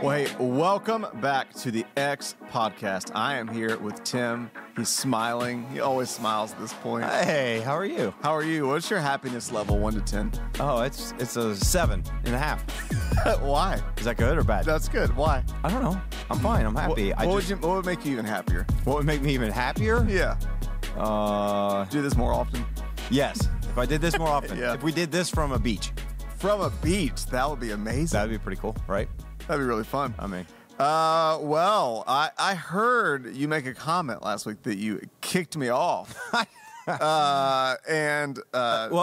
Well, hey, welcome back to the X Podcast. I am here with Tim. He's smiling. He always smiles at this point. Hey, how are you? How are you? What's your happiness level, 1 to 10? Oh, it's a 7.5. Why? Is that good or bad? That's good. Why? I don't know. I'm fine. I'm happy. What would make you even happier? What would make me even happier? Yeah. Do this more often? Yes. If I did this more often. Yeah. If we did this from a beach. From a beach? That would be amazing. That'd be pretty cool, right? That'd be really fun. I mean. Well, I heard you make a comment last week that you kicked me off. Well,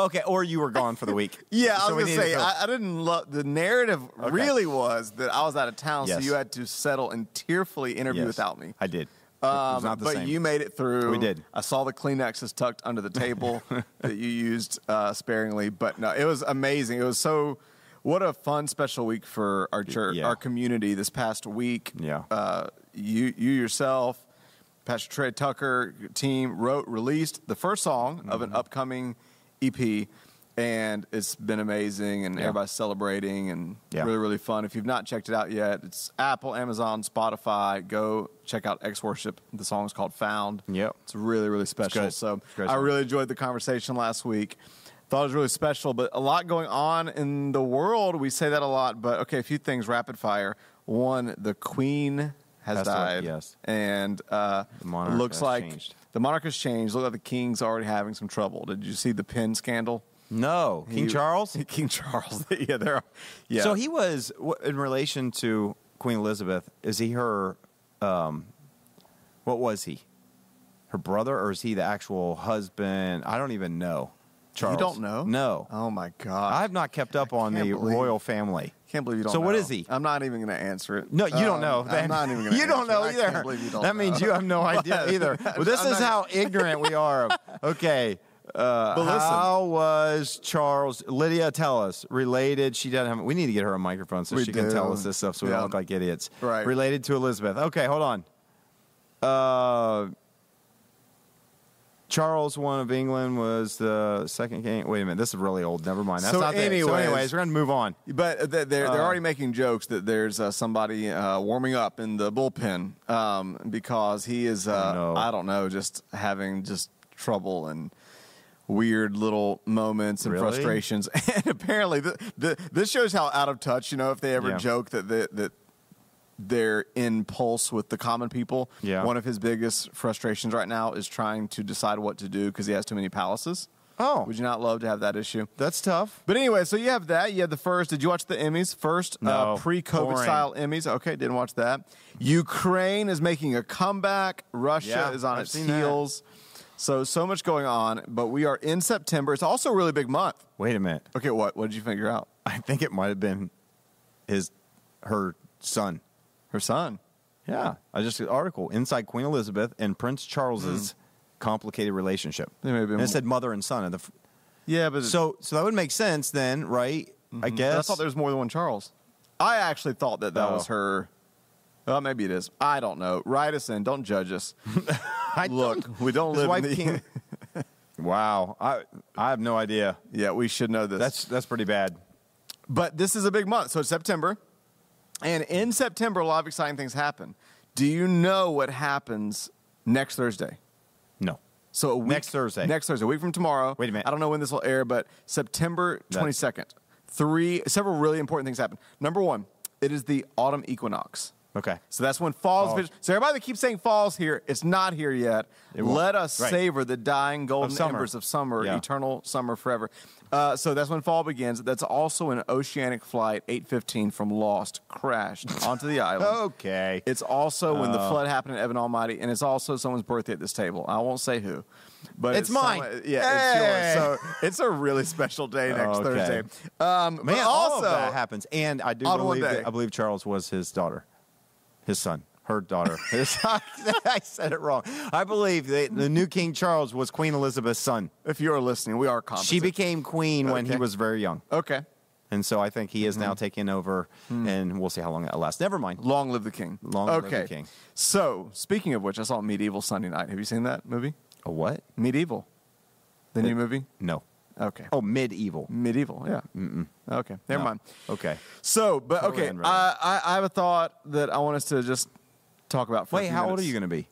okay, or you were gone for the week. Yeah, So I was going to say, I didn't love, the narrative really was that I was out of town, Yes. so you had to settle and tearfully interview Yes. without me. I did. It was not the but same. you made it through. We did. I saw the Kleenexes tucked under the table that you used sparingly, but no, it was amazing. It was so... What a fun, special week for our church, our community this past week. Yeah. You yourself, Pastor Trey Tucker, your team, released the first song of an upcoming EP, and it's been amazing, and everybody's celebrating, and really, really fun. If you've not checked it out yet, it's Apple, Amazon, Spotify. Go check out X Worship. The song is called Found. Yep. It's really, really special. So I really enjoyed the conversation last week. Thought it was really special, but a lot going on in the world. We say that a lot, but okay, a few things rapid fire. One, the Queen has died. Yes. And the monarch looks has like changed. the monarch has changed. Look like the king's already having some trouble. Did you see the pen scandal? No. King Charles? King Charles. Yeah. So he was, in relation to Queen Elizabeth, is he her, what was he? Her brother, or is he the actual husband? I don't even know. Charles. You don't know? No. Oh, my God. I have not kept up on the royal family. Can't believe you don't know. So what is he? I'm not even going to answer it. No, you don't know. I'm not even going to You don't know I either. can't believe you don't that know. means you have no idea either. Well, this is how ignorant we are. Okay. But listen. How was Charles? Lydia, tell us. Related. She doesn't have. We need to get her a microphone so she can tell us this stuff so we don't look like idiots. Right. Related to Elizabeth. Okay, hold on. Charles I of England was the second king. Wait a minute, this is really old. Never mind. That's not anyways, so anyways, we're going to move on. But they're already making jokes that there's somebody warming up in the bullpen because he is, I don't know, just having just trouble and weird little moments and frustrations. And apparently this shows how out of touch, if they ever joke that they're in pulse with the common people. Yeah. One of his biggest frustrations right now is trying to decide what to do because he has too many palaces. Oh. Would you not love to have that issue? That's tough. But anyway, so you have that. You have the first. Did you watch the Emmys? First pre-COVID style Emmys. Okay, didn't watch that. Ukraine is making a comeback. Russia is on its heels. So much going on. But we are in September. It's also a really big month. Wait a minute. Okay, what? What did you figure out? I think it might have been her son. Her son. Yeah. I just an article inside Queen Elizabeth and Prince Charles's complicated relationship. And it said mother and son. But so that would make sense then, right? I guess. But I thought there was more than one Charles. I actually thought that was her. Well, maybe it is. I don't know. Write us in. Don't judge us. Look, we don't live in the... Wow. I have no idea. Yeah, we should know this. That's pretty bad. But this is a big month. So it's September. And in September, a lot of exciting things happen. Do you know what happens next Thursday? No. So next Thursday, a week from tomorrow. Wait a minute. I don't know when this will air, but September 22nd. Several really important things happen. Number one, it is the autumn equinox. Okay. So that's when fall's. So everybody that keeps saying fall's here, it's not here yet. Let us savor the dying golden embers of summer, eternal summer forever. So that's when fall begins. That's also an oceanic flight 815 from Lost crashed onto the island. Okay. It's also when the flood happened in Evan Almighty, and it's also someone's birthday at this table. I won't say who, but it's mine. It's yours. So it's a really special day next Thursday. Man, all of that happens, and I do believe Charles was his daughter. His son. Her daughter. I said it wrong. I believe the new King Charles was Queen Elizabeth's son. If you're listening, we are competent. She became queen when he was very young. Okay. And so I think he is now taking over, and we'll see how long that lasts. Never mind. Long live the king. Long live the king. So, speaking of which, I saw Medieval Sunday night. Have you seen that movie? A what? Medieval. The new movie? No. Okay. Oh, Medieval. Medieval, yeah. Mm-mm. Okay, never mind. Okay. So, but totally okay, I have a thought that I want us to just talk about for a few how old minutes. are you going to be?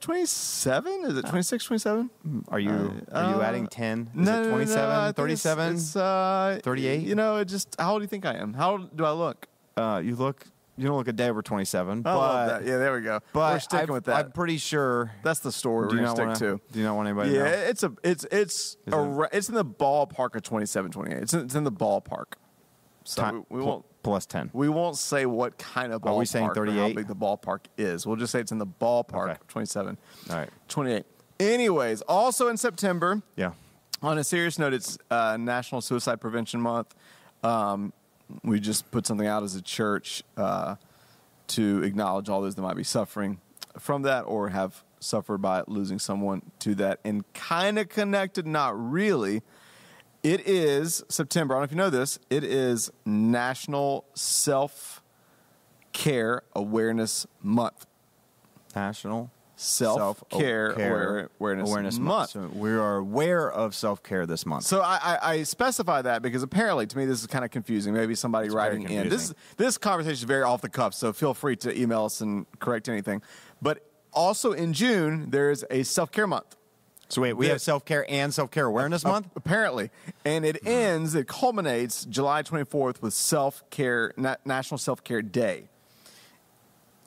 27? Is it 26, 27? Are you adding 10? Is No, it 27, no, 37, it's 38? You know, how old do you think I am? How old do I look? You don't look a day over 27. I love that. Yeah, there we go. But we're sticking with that. I'm pretty sure that's the story we're going to stick to. Do you not want anybody to know? Yeah, it's in the ballpark of 27, 28. It's in the ballpark. So we won't plus 10. We won't say what kind of ballpark. Are we saying 38? How big the ballpark is. We'll just say it's in the ballpark of 27. All right. 28. Anyways, also in September. Yeah. On a serious note, it's National Suicide Prevention Month. We just put something out as a church to acknowledge all those that might be suffering from that or have suffered by losing someone to that. And kind of connected, not really. It is September. I don't know if you know this. It is National Self-Care Awareness Month. National Self-Care Awareness Month. So we are aware of self-care this month. So I specify that because apparently, to me, this is kind of confusing. Maybe somebody writing in. This conversation is very off the cuff, so feel free to email us and correct anything. But also in June, there is a self-care month. So wait, we have self-care and self-care awareness month? Apparently. And it culminates July 24th with National Self-Care Day.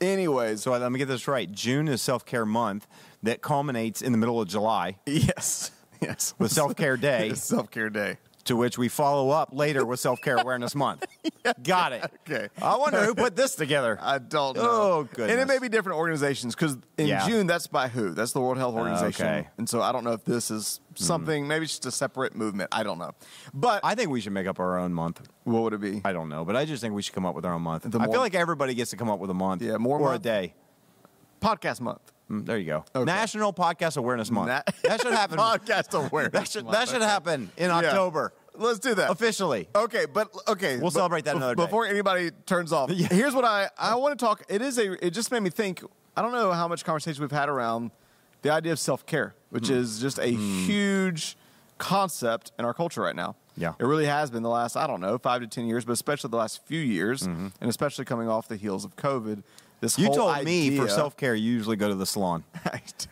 Anyways. So let me get this right. June is self-care month that culminates in the middle of July. Yes. With self-care day. Self-care day. To which we follow up later with Self-Care Awareness Month. Yeah. Got it. Okay. I wonder who put this together. I don't know. Oh, goodness. And it may be different organizations because in June, that's by who? That's the World Health Organization. Okay. And so I don't know if this is something, maybe it's just a separate movement. I don't know. But I think we should make up our own month. What would it be? I don't know, but I just think we should come up with our own month. I feel like everybody gets to come up with a month. Yeah, more or month? a day. Podcast month. There you go. Okay. National Podcast Awareness Month. That should happen. Podcast Awareness That should happen in October. Let's do that. Officially. Okay. We'll celebrate that another day. Before anybody turns off, here's what I want to talk. It just made me think, I don't know how much conversation we've had around the idea of self-care, which is just a huge concept in our culture right now. Yeah. It really has been the last, 5 to 10 years, but especially the last few years, and especially coming off the heels of COVID. You told me for self-care, you usually go to the salon.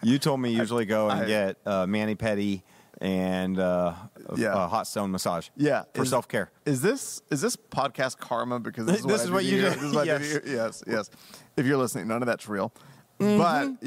You told me you usually go and get mani-pedi and a hot stone massage. Yeah, for self-care. Is this podcast karma? Because this is what you do. This is what I do. Yes. If you're listening, none of that's real. But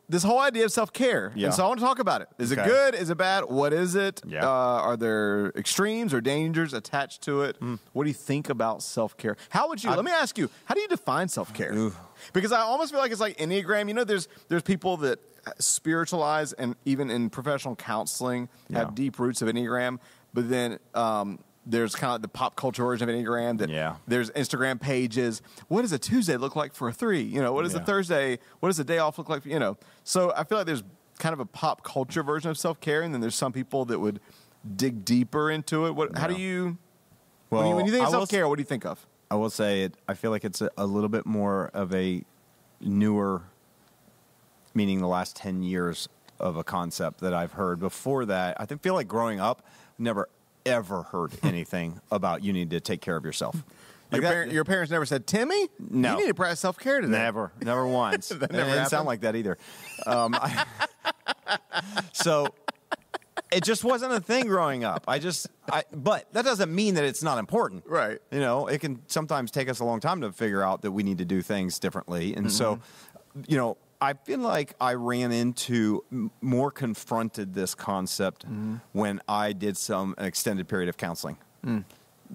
this whole idea of self-care. Yeah. And so I want to talk about it. Is it good? Is it bad? What is it? Yeah. Are there extremes or dangers attached to it? What do you think about self-care? How would you? Let me ask you. How do you define self-care? Because I almost feel like it's like Enneagram. You know, there's people that spiritualize and even in professional counseling have deep roots of Enneagram, but then there's kind of like the pop culture version of Enneagram that there's Instagram pages. What does a Tuesday look like for a 3? You know, what does a Thursday, what does a day off look like? You know, so I feel like there's kind of a pop culture version of self-care, and then there's some people that would dig deeper into it. How do you, when you think of self-care, what do you think of? I will say I feel like it's a little bit more of a newer, meaning the last 10 years of a concept that I've heard. Before that, I feel like growing up, never ever heard anything about you need to take care of yourself. Like your parents never said, Timmy, no, you need to practice self-care today. Never once. That never didn't sound like that either. So it just wasn't a thing growing up. But that doesn't mean that it's not important. Right. You know, it can sometimes take us a long time to figure out that we need to do things differently. And so, you know, I feel like I ran into confronted this concept when I did an extended period of counseling.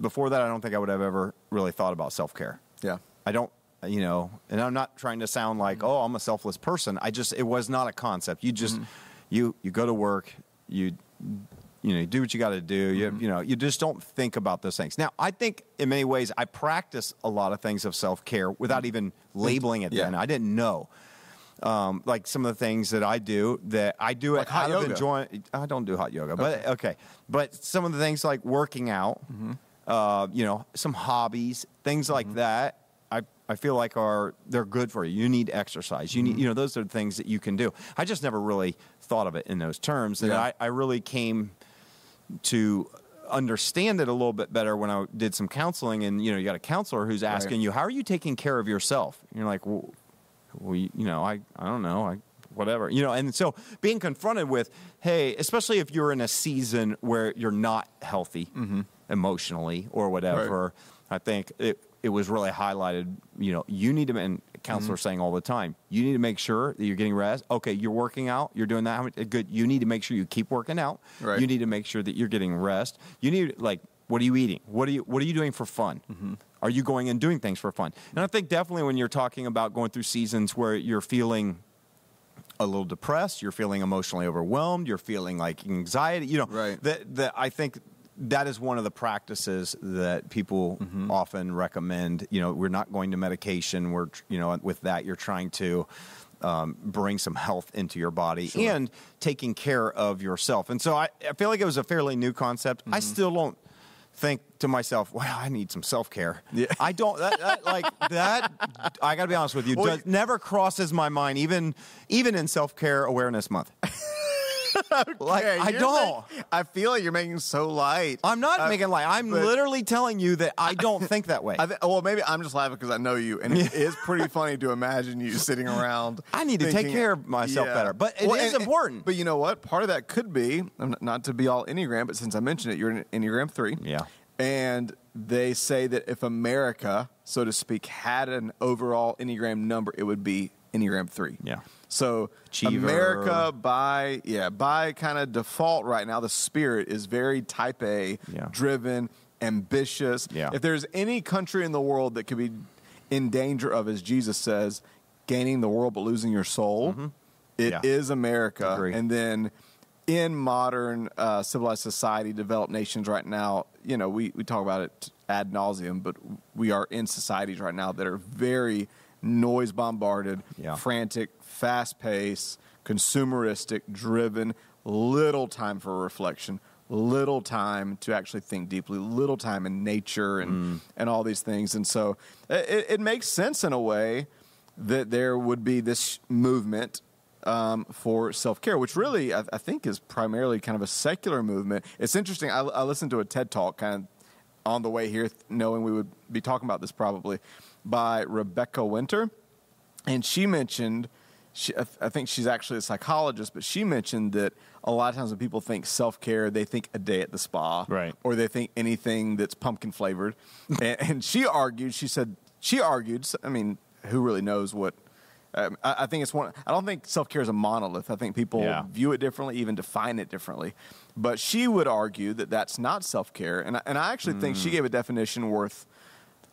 Before that, I don't think I would have ever really thought about self-care. Yeah. I don't, you know, and I'm not trying to sound like, oh, I'm a selfless person. It was not a concept. You just, you go to work, you do what you got to do. You just don't think about those things. Now, I think in many ways I practice a lot of things of self-care without even labeling it then. I didn't know. Like some of the things that I do like out of enjoying. I don't do hot yoga, but okay. But some of the things like working out, some hobbies, things like that. I feel like they're good for you. You need exercise. You need, those are things that you can do. I just never really thought of it in those terms. And I really came to understand it a little bit better when I did some counseling. And, you got a counselor who's asking you, how are you taking care of yourself? And you're like, well, I don't know. Whatever, and so being confronted with, hey, especially if you're in a season where you're not healthy emotionally or whatever, right. I think it was really highlighted, you need to, and counselors saying all the time, you need to make sure that you're getting rest. Okay, you're working out, you're doing that, good. You need to make sure you keep working out. Right. You need to make sure that you're getting rest. You need, what are you eating? What are you doing for fun? Mm-hmm. Are you going and doing things for fun? And I think definitely when you're talking about going through seasons where you're feeling a little depressed, you're feeling emotionally overwhelmed, you're feeling like anxiety, right. that I think that is one of the practices that people often recommend. We're not going to medication. We're, with that, you're trying to bring some health into your body and taking care of yourself. And so I feel like it was a fairly new concept. I still don't think to myself, wow, I need some self-care. Yeah. I don't, I got to be honest with you, never crosses my mind, even in Self-Care Awareness Month. Okay, I don't. I feel like you're making so light. I'm not making light. I'm literally telling you that I don't think that way. Well, maybe I'm just laughing because I know you, and it is pretty funny to imagine you sitting around. I need to take care of myself better, but it is important. But you know what? Part of that could be, not to be all Enneagram, but since I mentioned it, you're an Enneagram 3. Yeah. And they say that if America, so to speak, had an overall Enneagram number, it would be Enneagram 3. Yeah. So Achiever. America, by kind of default right now, the spirit is very type A, driven, ambitious. Yeah. If there's any country in the world that could be in danger of, as Jesus says, gaining the world but losing your soul, it is America. Agree. And then in modern civilized society, developed nations right now, we talk about it ad nauseum, but we are in societies right now that are very noise bombarded, frantic, fast paced, consumeristic, driven, little time for reflection, little time to actually think deeply, little time in nature and all these things. And so it makes sense in a way that there would be this movement for self-care, which really I think is primarily kind of a secular movement. It's interesting. I listened to a TED Talk kind of on the way here, knowing we would be talking about this probably, by Rebecca Winter. And she mentioned, I think she's actually a psychologist, but she mentioned that a lot of times when people think self-care, they think a day at the spa. Right. Or they think anything that's pumpkin flavored. and she argued, I mean, who really knows what, I think it's one. I don't think self-care is a monolith. I think people view it differently, even define it differently. But she would argue that that's not self-care, and I actually think she gave a definition worth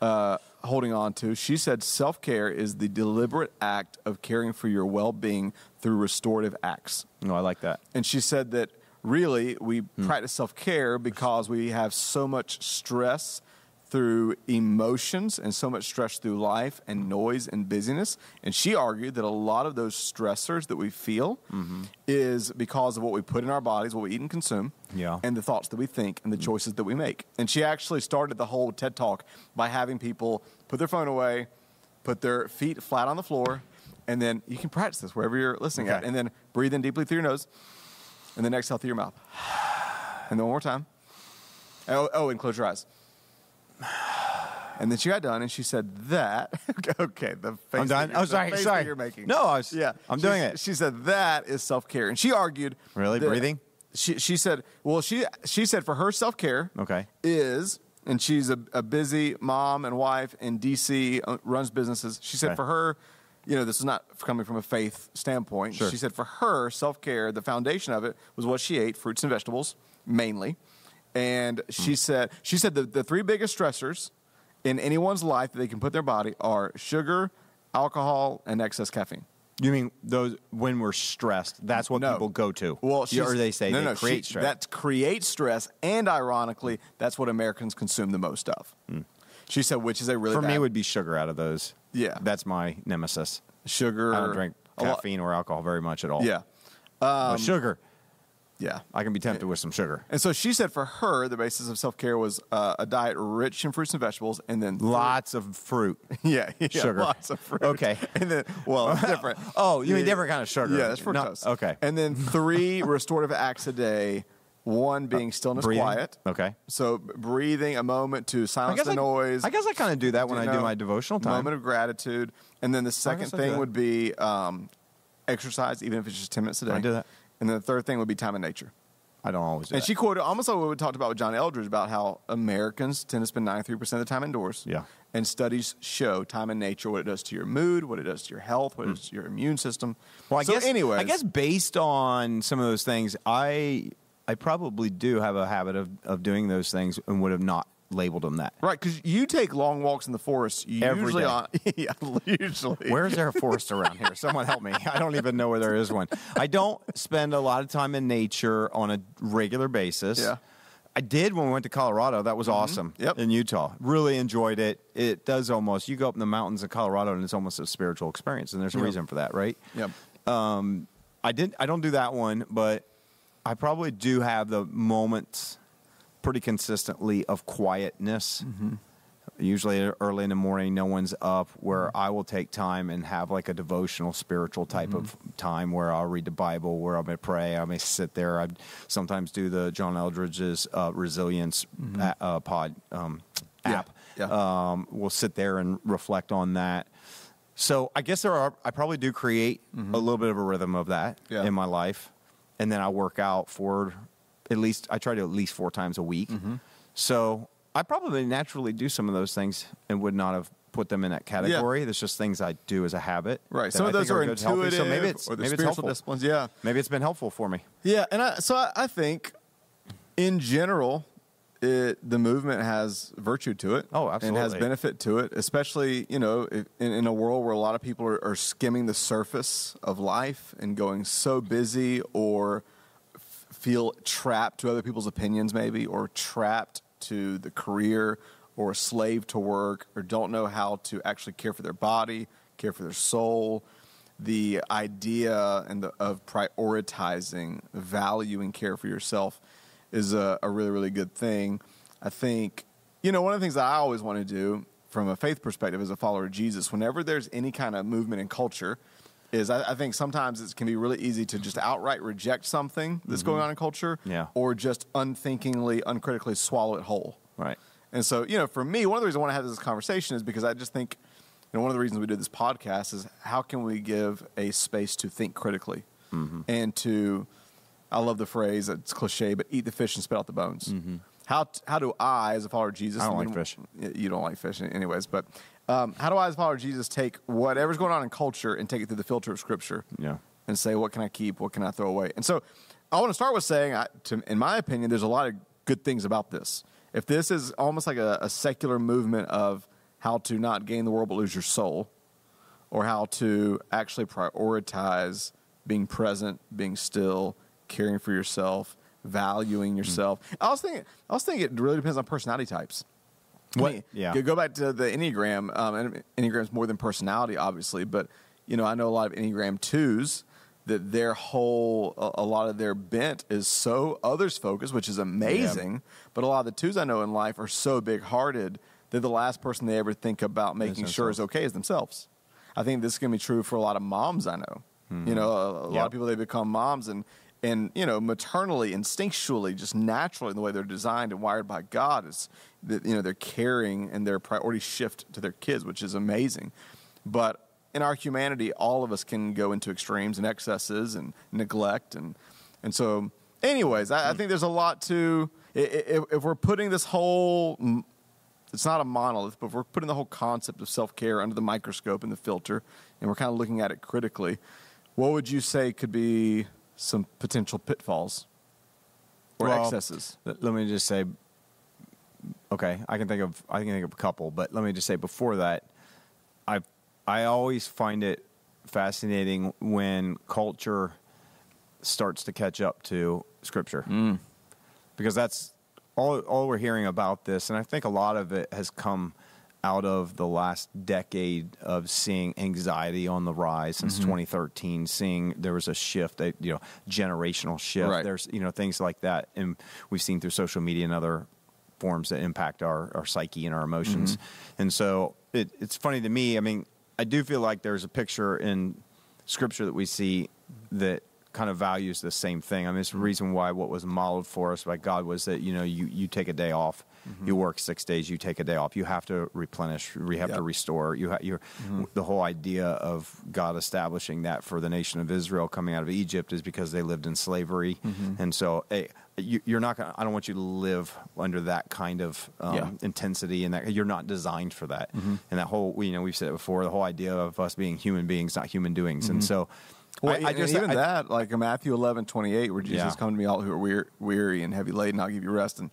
holding on to. She said self-care is the deliberate act of caring for your well-being through restorative acts. No, I like that. And she said that really we practice self-care because we have so much stress through emotions and so much stress through life and noise and busyness. And she argued that a lot of those stressors that we feel is because of what we put in our bodies, what we eat and consume, and the thoughts that we think and the choices that we make. And she actually started the whole TED Talk by having people put their phone away, put their feet flat on the floor, and then you can practice this wherever you're listening at, and then breathe in deeply through your nose, and then exhale through your mouth. And then one more time. And close your eyes. And then she got done, and she said that. Okay, the face. I'm done. Sorry. That you're making. No, I'm doing it. She said that is self-care, and she argued. Really, breathing? She said. Well, she said for her self-care. Is, and she's a busy mom and wife in D.C. Runs businesses. She said for her, this is not coming from a faith standpoint. Sure. She said for her self-care, the foundation of it was what she ate, fruits and vegetables mainly. And she said the three biggest stressors in anyone's life that they can put in their body are sugar, alcohol, and excess caffeine. You mean those when we're stressed? That's what people go to. Well, or they say they create stress. That creates stress, and ironically, that's what Americans consume the most of. She said, which is a really for me would be sugar out of those. Yeah, that's my nemesis. Sugar. I don't drink caffeine or alcohol very much at all. Yeah, sugar. Yeah. I can be tempted with some sugar. And so she said for her, the basis of self-care was a diet rich in fruits and vegetables, and then lots of fruit. Yeah, sugar. Lots of fruit. Okay. And then, well, it's different. Oh, you mean different kind of sugar. Yeah, that's fructose. No, okay. And then 3 restorative acts a day, 1 being stillness, breathing. quiet. Okay. So breathing, a moment to silence the noise. I guess I kind of do that when I do my devotional time. Moment of gratitude. And then the second thing would be exercise, even if it's just 10 minutes a day. I do that. And then the third thing would be time in nature. I don't always do that. And she quoted almost like what we talked about with John Eldredge about how Americans tend to spend 93% of the time indoors. Yeah. And studies show time in nature, what it does to your mood, what it does to your health, what it does to your immune system. Well, I guess based on some of those things, I probably do have a habit of doing those things and would have not labeled them that. Right, because you take long walks in the forest every day. Usually. Where's there a forest around here? Someone help me. I don't even know where there is one. I don't spend a lot of time in nature on a regular basis. Yeah. I did when we went to Colorado. That was awesome. Yep. In Utah. Really enjoyed it. It does almost, you go up in the mountains of Colorado and it's almost a spiritual experience. And there's a reason for that, right? Yep. I don't do that one, but I probably do have the moments pretty consistently of quietness. Mm-hmm. Usually early in the morning, no one's up, where I will take time and have like a devotional, spiritual type of time where I'll read the Bible, where I may pray, I may sit there. I sometimes do the John Eldredge's Resilience pod app. Yeah. We'll sit there and reflect on that. So I guess I probably do create a little bit of a rhythm of that in my life. And then I work out I try to at least 4 times a week. Mm-hmm. So I probably naturally do some of those things and would not have put them in that category. Yeah. There's just things I do as a habit. Right. Some of those are intuitive, so maybe it's spiritual disciplines. Yeah. Maybe it's been helpful for me. Yeah. And I think in general, the movement has virtue to it. Oh, absolutely. And has benefit to it, especially, in a world where a lot of people are skimming the surface of life and going so busy or feel trapped to other people's opinions maybe, or trapped to the career, or a slave to work, or don't know how to actually care for their body, care for their soul. The idea of prioritizing value and care for yourself is a really, really good thing. I think, one of the things that I always want to do from a faith perspective as a follower of Jesus, whenever there's any kind of movement in culture, is I think sometimes it can be really easy to just outright reject something that's going on in culture, or just unthinkingly, uncritically swallow it whole. Right. And so, for me, one of the reasons I want to have this conversation is because I just think, one of the reasons we do this podcast is how can we give a space to think critically and to, I love the phrase, it's cliche, but eat the fish and spit out the bones. Mm-hmm. How do I, as a follower of Jesus... I don't like fish. You don't like fish anyways, but how do I, as a follower of Jesus, take whatever's going on in culture and take it through the filter of Scripture and say, what can I keep, what can I throw away? And so I want to start with saying, in my opinion, there's a lot of good things about this. If this is almost like a secular movement of how to not gain the world but lose your soul, or how to actually prioritize being present, being still, caring for yourself, valuing yourself. I was thinking it really depends on personality types. Go back to the Enneagram. And Enneagram's more than personality, obviously, but I know a lot of Enneagram 2s that a lot of their bent is so others focused, which is amazing. Yeah. But a lot of the 2s I know in life are so big hearted that the last person they ever think about making sure is okay is themselves. I think this is going to be true for a lot of moms I know. Mm-hmm. A lot of people, they become moms and maternally, instinctually, just naturally, in the way they're designed and wired by God, is that they're caring and their priorities shift to their kids, which is amazing. But in our humanity, all of us can go into extremes and excesses and neglect, and so, anyways, I think there's a lot to if we're putting this whole. It's not a monolith, but if we're putting the whole concept of self-care under the microscope and the filter, and we're kind of looking at it critically, what would you say could be some potential pitfalls or excesses? Let me just say, okay, I can think of a couple, but let me just say before that, I always find it fascinating when culture starts to catch up to Scripture, because that's all we're hearing about this, and I think a lot of it has come out of the last decade of seeing anxiety on the rise since 2013, seeing there was a shift, generational shift. Right. There's, things like that. And we've seen through social media and other forms that impact our psyche and our emotions. And so it's funny to me. I mean, I do feel like there's a picture in Scripture that we see that kind of values the same thing. I mean, it's the reason why what was modeled for us by God was that, you take a day off. You work 6 days, you take a day off. You have to replenish, you have to restore. The whole idea of God establishing that for the nation of Israel coming out of Egypt is because they lived in slavery. And so you're not going. I don't want you to live under that kind of intensity, and that you're not designed for that. And that whole, we've said it before, the whole idea of us being human beings, not human doings. And so like in Matthew 11:28, where Jesus, come to me all who are weary and heavy laden, I'll give you rest. And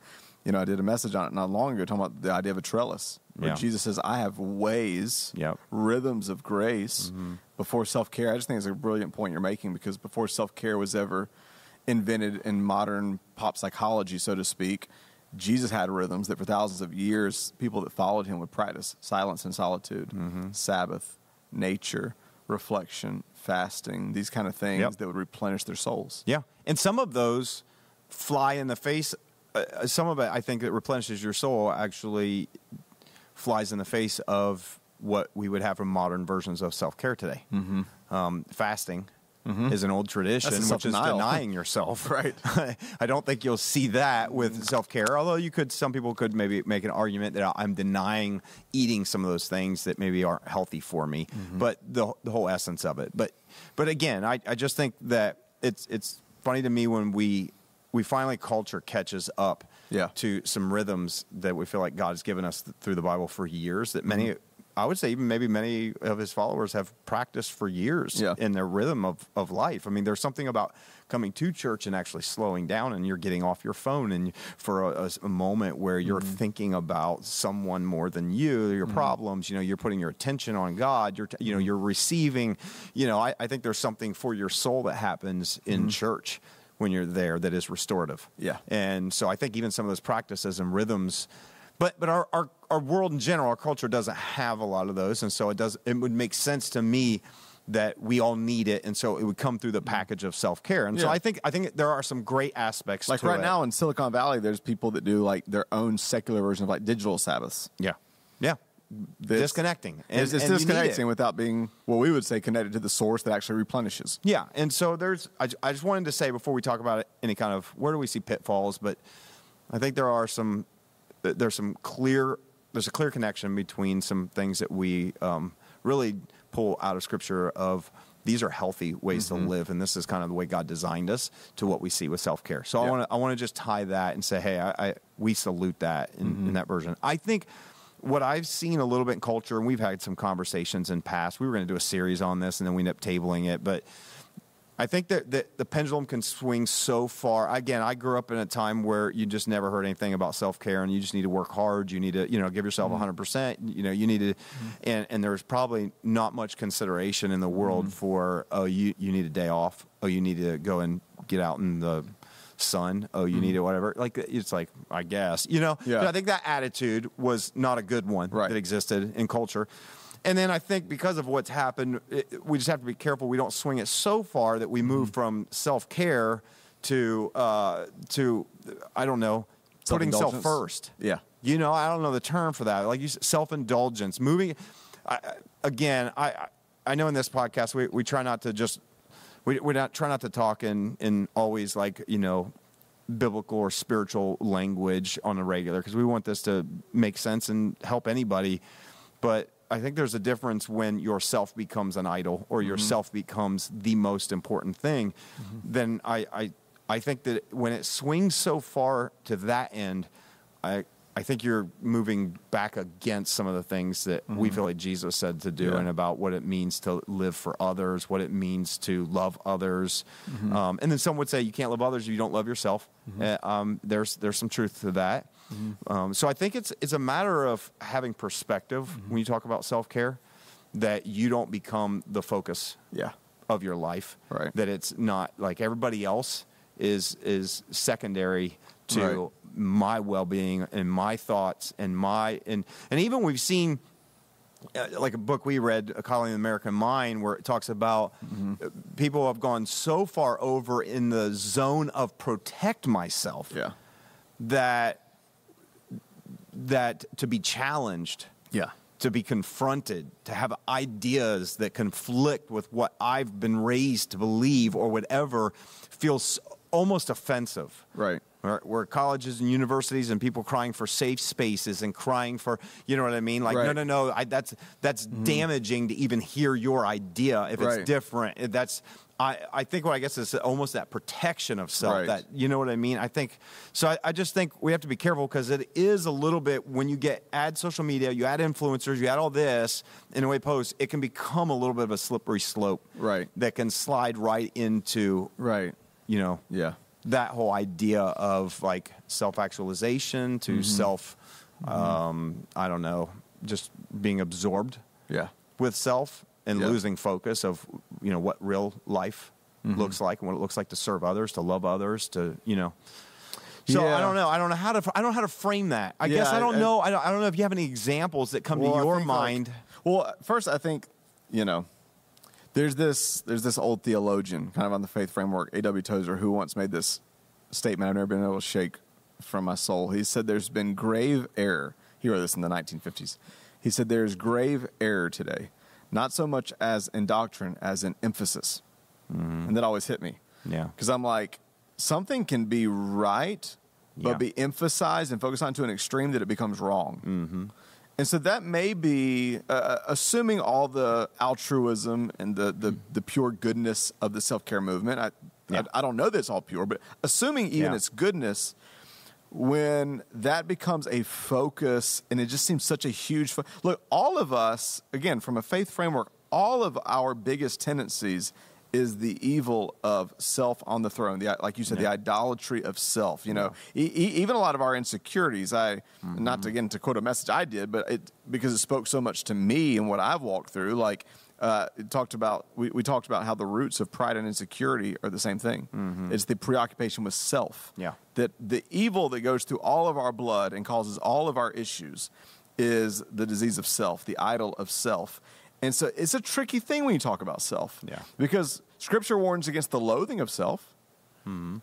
I did a message on it not long ago talking about the idea of a trellis, where Jesus says, I have ways, rhythms of grace before self-care. I just think it's a brilliant point you're making, because before self-care was ever invented in modern pop psychology, so to speak, Jesus had rhythms that for thousands of years, people that followed him would practice: silence and solitude, Sabbath, nature, reflection, fasting, these kind of things that would replenish their souls. Yeah. And some of those fly in the face. Some of it, I think, that replenishes your soul actually flies in the face of what we would have from modern versions of self-care today. Fasting is an old tradition, which is denying yourself. Right. I don't think you'll see that with self-care, although some people could maybe make an argument that I'm denying eating some of those things that maybe aren't healthy for me, but the whole essence of it. But again, I just think that it's funny to me when we finally, culture catches up to some rhythms that we feel like God has given us through the Bible for years, that many, I would say even maybe many of his followers have practiced for years in their rhythm of life. I mean, there's something about coming to church and actually slowing down, and you're getting off your phone and for a moment where you're thinking about someone more than your problems, you're putting your attention on God, you're receiving, I think there's something for your soul that happens in church when you're there that is restorative. Yeah. And so I think even some of those practices and rhythms, but our world in general, our culture doesn't have a lot of those. And so it would make sense to me that we all need it. And so it would come through the package of self-care. And so I think there are some great aspects to it. Like right now in Silicon Valley, there's people that do like their own secular version of like digital Sabbaths. Yeah. Yeah. Disconnecting. It's disconnecting without being, well, we would say, connected to the source that actually replenishes. Yeah. And so I just wanted to say before we talk about any kind of where do we see pitfalls, but I think there's a clear connection between some things that we really pull out of Scripture of these are healthy ways to live, and this is kind of the way God designed us, to what we see with self-care. So I want to just tie that and say, hey, we salute that in that version. I think what I've seen a little bit in culture, and we've had some conversations in past, we were going to do a series on this, and then we ended up tabling it, but I think that the pendulum can swing so far. Again, I grew up in a time where you just never heard anything about self-care, and you just need to work hard. You need to, give yourself 100%. You need to, and there's probably not much consideration in the world for, you need a day off. Oh, you need to go and get out in the sun. Oh, you need it, whatever. Like, it's like, I guess, But I think that attitude was not a good one that existed in culture. And then I think because of what's happened, we just have to be careful we don't swing it so far that we move from self-care to I don't know, putting self first. Yeah. I don't know the term for that. Like you said, self-indulgence. Moving. I know in this podcast we try not to just try not to talk in always like biblical or spiritual language on a regular, because we want this to make sense and help anybody, but I think there's a difference when yourself becomes an idol or yourself becomes the most important thing. Then I think that when it swings so far to that end, I think you're moving back against some of the things that we feel like Jesus said to do, and about what it means to live for others, what it means to love others. And then some would say you can't love others if you don't love yourself. There's some truth to that. So I think it's a matter of having perspective when you talk about self-care, that you don't become the focus of your life. Right. That it's not like everybody else is secondary to my well-being and my thoughts and and even we've seen like a book we read, A Colony of the American Mind, where it talks about people have gone so far over in the zone of protect myself that to be challenged, to be confronted, to have ideas that conflict with what I've been raised to believe or whatever feels almost offensive. Right. Where colleges and universities and people crying for safe spaces and crying for, you know what I mean? Like, no, that's damaging to even hear your idea if it's different. I think what I guess is almost that protection of self. That, you know what I mean? I just think we have to be careful, because it is a little bit, when you add social media, you add influencers, you add all this in a way posts, it can become a little bit of a slippery slope. Right. That can slide right into, you know, that whole idea of like self-actualization to I don't know, just being absorbed with self and losing focus of, you know, what real life looks like and what it looks like to serve others, to love others, to, you know. So I don't know. I don't know how to frame that. I guess I don't know. I don't know if you have any examples that come to your mind. First, I think, you know, there's this old theologian kind of on the faith framework, A.W. Tozer, who once made this statement I've never been able to shake from my soul. He said there's been grave error. He wrote this in the 1950s. He said there's grave error today, not so much as in doctrine as in emphasis. And that always hit me. Yeah. Because I'm like, something can be right, but be emphasized and focused on to an extreme that it becomes wrong. And so that may be, assuming all the altruism and the pure goodness of the self-care movement. I don't know that it's all pure, but assuming even its goodness, when that becomes a focus and it just seems such a huge... Look, all of us, again, from a faith framework, all of our biggest tendencies is the evil of self on the throne. Like you said, the idolatry of self. You know, even a lot of our insecurities. Not to, again, to quote a message I did, but because it spoke so much to me and what I've walked through. Like we talked about how the roots of pride and insecurity are the same thing. It's the preoccupation with self. Yeah. That the evil that goes through all of our blood and causes all of our issues is the disease of self, the idol of self. And so it's a tricky thing when you talk about self. Yeah. Because Scripture warns against the loathing of self.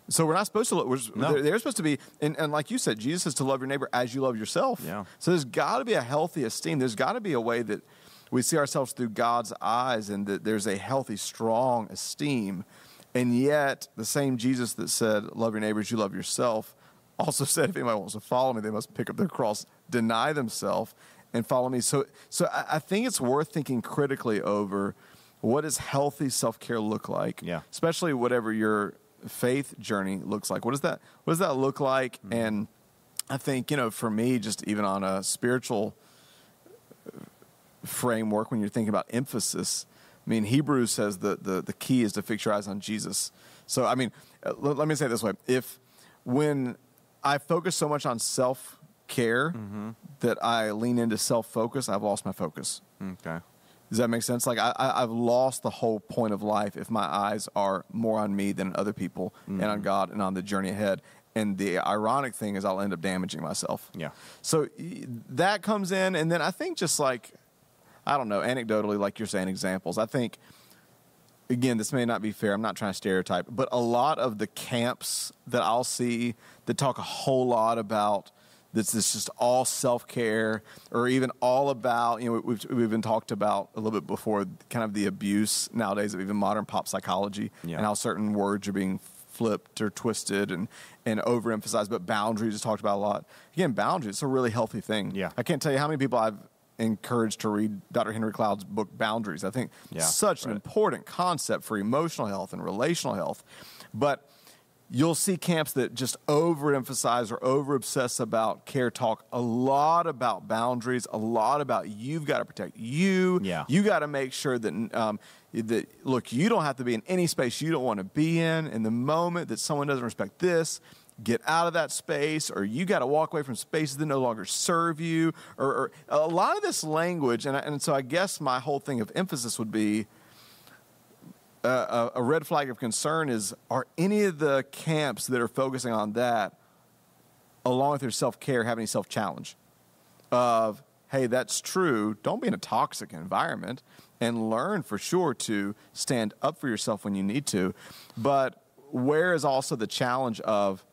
So we're not supposed to they're supposed to be, and like you said, Jesus says to love your neighbor as you love yourself. Yeah. So there's got to be a healthy esteem. There's got to be a way that we see ourselves through God's eyes, and that there's a healthy, strong esteem. And yet, the same Jesus that said, love your neighbor as you love yourself, also said, if anybody wants to follow me, they must pick up their cross, deny themselves, and follow me. So I think it's worth thinking critically over, what does healthy self-care look like? Yeah. Especially whatever your faith journey looks like. What does that look like? And I think, you know, for me, just even on a spiritual framework, when you're thinking about emphasis, I mean, Hebrews says the key is to fix your eyes on Jesus. So, I mean, let me say it this way. When I focus so much on self-care that I lean into self-focus, I've lost my focus. Okay. Does that make sense? Like, I've lost the whole point of life if my eyes are more on me than on other people and on God and on the journey ahead. And the ironic thing is I'll end up damaging myself. Yeah. So that comes in, and then I think just like, I don't know, anecdotally, like you're saying, examples. I think, again, this may not be fair. I'm not trying to stereotype, but a lot of the camps that I'll see that talk a whole lot about this just all self-care, or even all about, you know, we've even talked about a little bit before, kind of the abuse nowadays of even modern pop psychology, and how certain words are being flipped or twisted and overemphasized, but boundaries is talked about a lot. Again, boundaries, it's a really healthy thing. Yeah. I can't tell you how many people I've encouraged to read Dr. Henry Cloud's book, Boundaries. I think such an important concept for emotional health and relational health. But you'll see camps that just overemphasize or over-obsess about care, talk a lot about boundaries, a lot about you've got to protect you. Yeah. You got to make sure that, look, you don't have to be in any space you don't want to be in. In the moment that someone doesn't respect this, get out of that space, or you got to walk away from spaces that no longer serve you, or a lot of this language. And so I guess my whole thing of emphasis would be, a red flag of concern is, are any of the camps that are focusing on that along with your self-care, have any self-challenge of, hey, that's true. Don't be in a toxic environment, and learn for sure to stand up for yourself when you need to. But where is also the challenge of,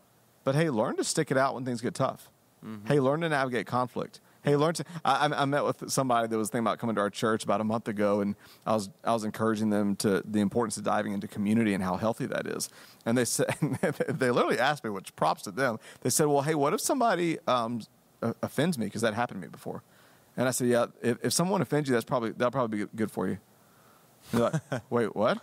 but hey, learn to stick it out when things get tough. Mm-hmm. Hey, learn to navigate conflict. Hey, learn to. I met with somebody that was thinking about coming to our church about a month ago, and I was encouraging them to the importance of diving into community and how healthy that is. And they said, they literally asked me, which props to them. They said, well, hey, what if somebody offends me, because that happened to me before? And I said, yeah, if someone offends you, that'll probably be good for you. They're like, wait, what?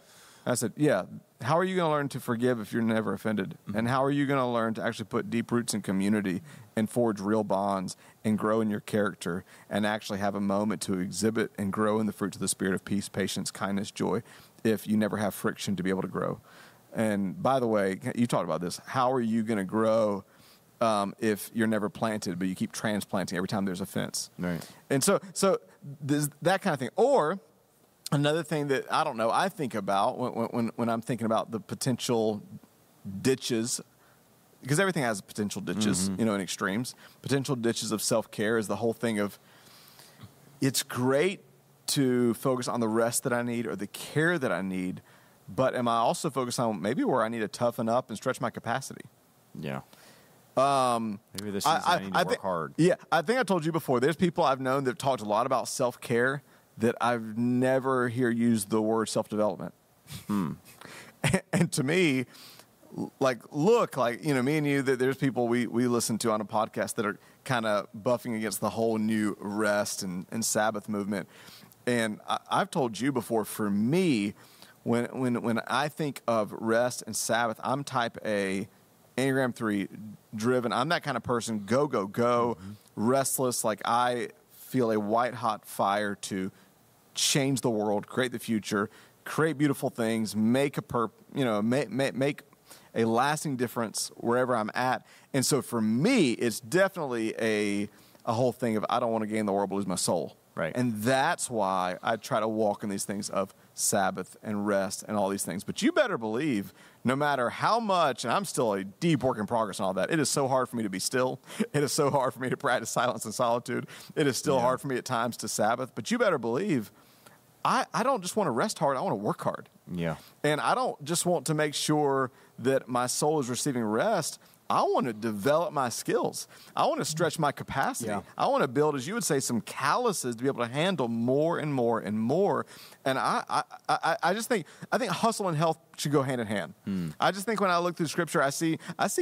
I said, yeah. How are you going to learn to forgive if you're never offended? Mm-hmm. And how are you going to learn to actually put deep roots in community and forge real bonds and grow in your character and actually have a moment to exhibit and grow in the fruits of the Spirit of peace, patience, kindness, joy, if you never have friction to be able to grow? And by the way, you talked about this. How are you going to grow if you're never planted, but you keep transplanting every time there's a fence? Right. And so that kind of thing. Or another thing that I think about when I'm thinking about the potential ditches, because everything has potential ditches, mm-hmm. In extremes. Potential ditches of self-care is the whole thing of, it's great to focus on the rest that I need or the care that I need, but am I also focused on maybe where I need to toughen up and stretch my capacity? Yeah. Maybe this is I need to work hard. Yeah, I think I told you before, there's people I've known that have talked a lot about self-care that I've never hear use the word self-development. And to me, me and you, that there's people we listen to on a podcast that are kind of buffing against the whole new rest and Sabbath movement. And I've told you before, for me, when I think of rest and Sabbath, I'm type A, Enneagram 3 driven. I'm that kind of person, go, mm-hmm. restless. Like, I feel a white hot fire to change the world, create the future, create beautiful things, make make a lasting difference wherever I'm at. And so for me, it's definitely a whole thing of, I don't want to gain the world but lose my soul. Right. And that's why I try to walk in these things of Sabbath and rest and all these things. But you better believe, no matter how much, and I'm still a deep work in progress on all that, it is so hard for me to be still. It is so hard for me to practice silence and solitude. It is still hard for me at times to Sabbath. But you better believe, I don't just want to rest hard, I want to work hard. Yeah. And I don't just want to make sure that my soul is receiving rest. I want to develop my skills. I want to stretch my capacity. Yeah. I want to build, as you would say, some calluses to be able to handle more and more and more. And I just think hustle and health should go hand in hand. I just think when I look through Scripture, I see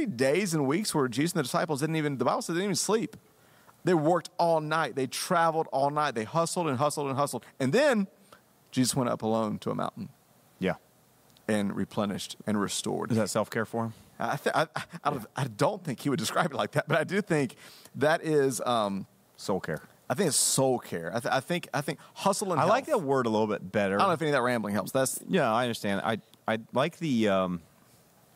days and weeks where Jesus and the disciples the Bible said they didn't even sleep. They worked all night. They traveled all night. They hustled and hustled and hustled. And then Jesus went up alone to a mountain. Yeah. And replenished and restored. Is that self-care for him? I don't think he would describe it like that, but I do think that is soul care. I think it's soul care. I think hustle and health. I like that word a little bit better. I don't know if any of that rambling helps. Yeah, I understand. I like the I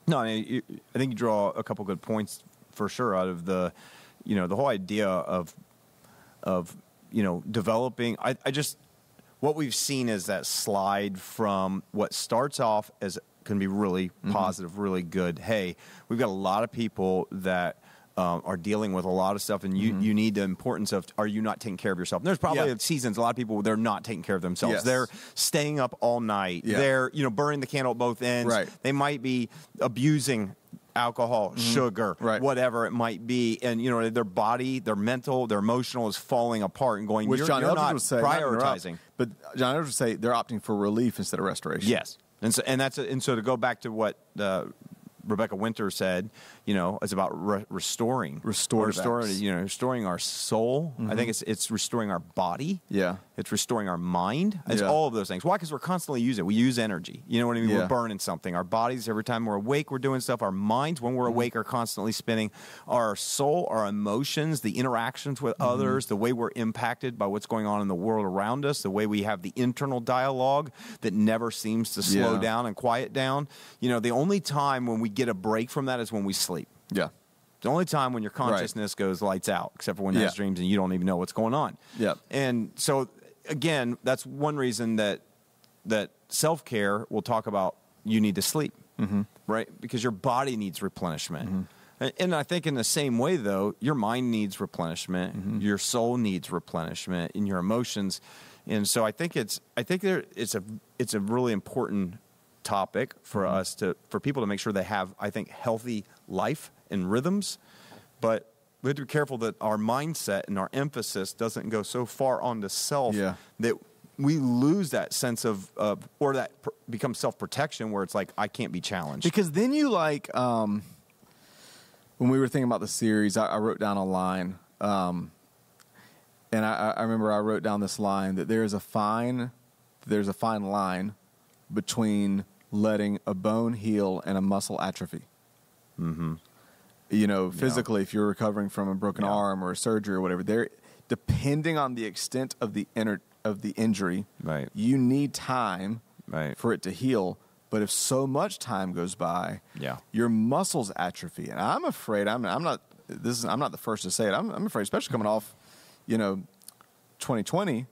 think you draw a couple good points for sure out of the the whole idea of developing. I just, what we've seen is that slide from what starts off as can be really positive, really good. Hey, we've got a lot of people that are dealing with a lot of stuff, and you need the importance of, are you not taking care of yourself? And there's probably seasons, a lot of people, they're not taking care of themselves. Yes. They're staying up all night. Yeah. They're burning the candle at both ends. Right. They might be abusing alcohol, sugar, whatever it might be, and their body, their mental, their emotional is falling apart and going. Which John Edwards not would say, prioritizing. But John Edwards would say they're opting for relief instead of restoration. Yes. And so to go back to what Rebecca Winter said, it's about restoring our soul. I think it's restoring our body. Yeah, it's restoring our mind. It's all of those things. Why? Because we're constantly using it. We use energy. You know what I mean? Yeah. We're burning something. Our bodies, every time we're awake, we're doing stuff. Our minds, when we're awake, are constantly spinning. Our soul, our emotions, the interactions with others, the way we're impacted by what's going on in the world around us, the way we have the internal dialogue that never seems to slow down and quiet down. The only time when we get a break from that is when we sleep. Yeah. The only time when your consciousness goes lights out, except for when there's dreams and you don't even know what's going on. Yeah. And so, again, that's one reason that self-care will talk about you need to sleep, right? Because your body needs replenishment. And I think in the same way, though, your mind needs replenishment, your soul needs replenishment, and your emotions. And so I think it's a really important topic for us for people to make sure they have, I think, healthy life and rhythms. But we have to be careful that our mindset and our emphasis doesn't go so far onto self that we lose that sense of or that becomes self-protection where it's like, I can't be challenged. Because then you when we were thinking about the series, I wrote down a line, and I remember I wrote down this line that there's a fine line between letting a bone heal and a muscle atrophy. Mm-hmm. Physically, if you're recovering from a broken arm or a surgery or whatever, depending on the extent of the injury, you need time for it to heal. But if so much time goes by, your muscles atrophy. And I'm afraid I'm not the first to say it. I'm afraid, especially coming off, 2020,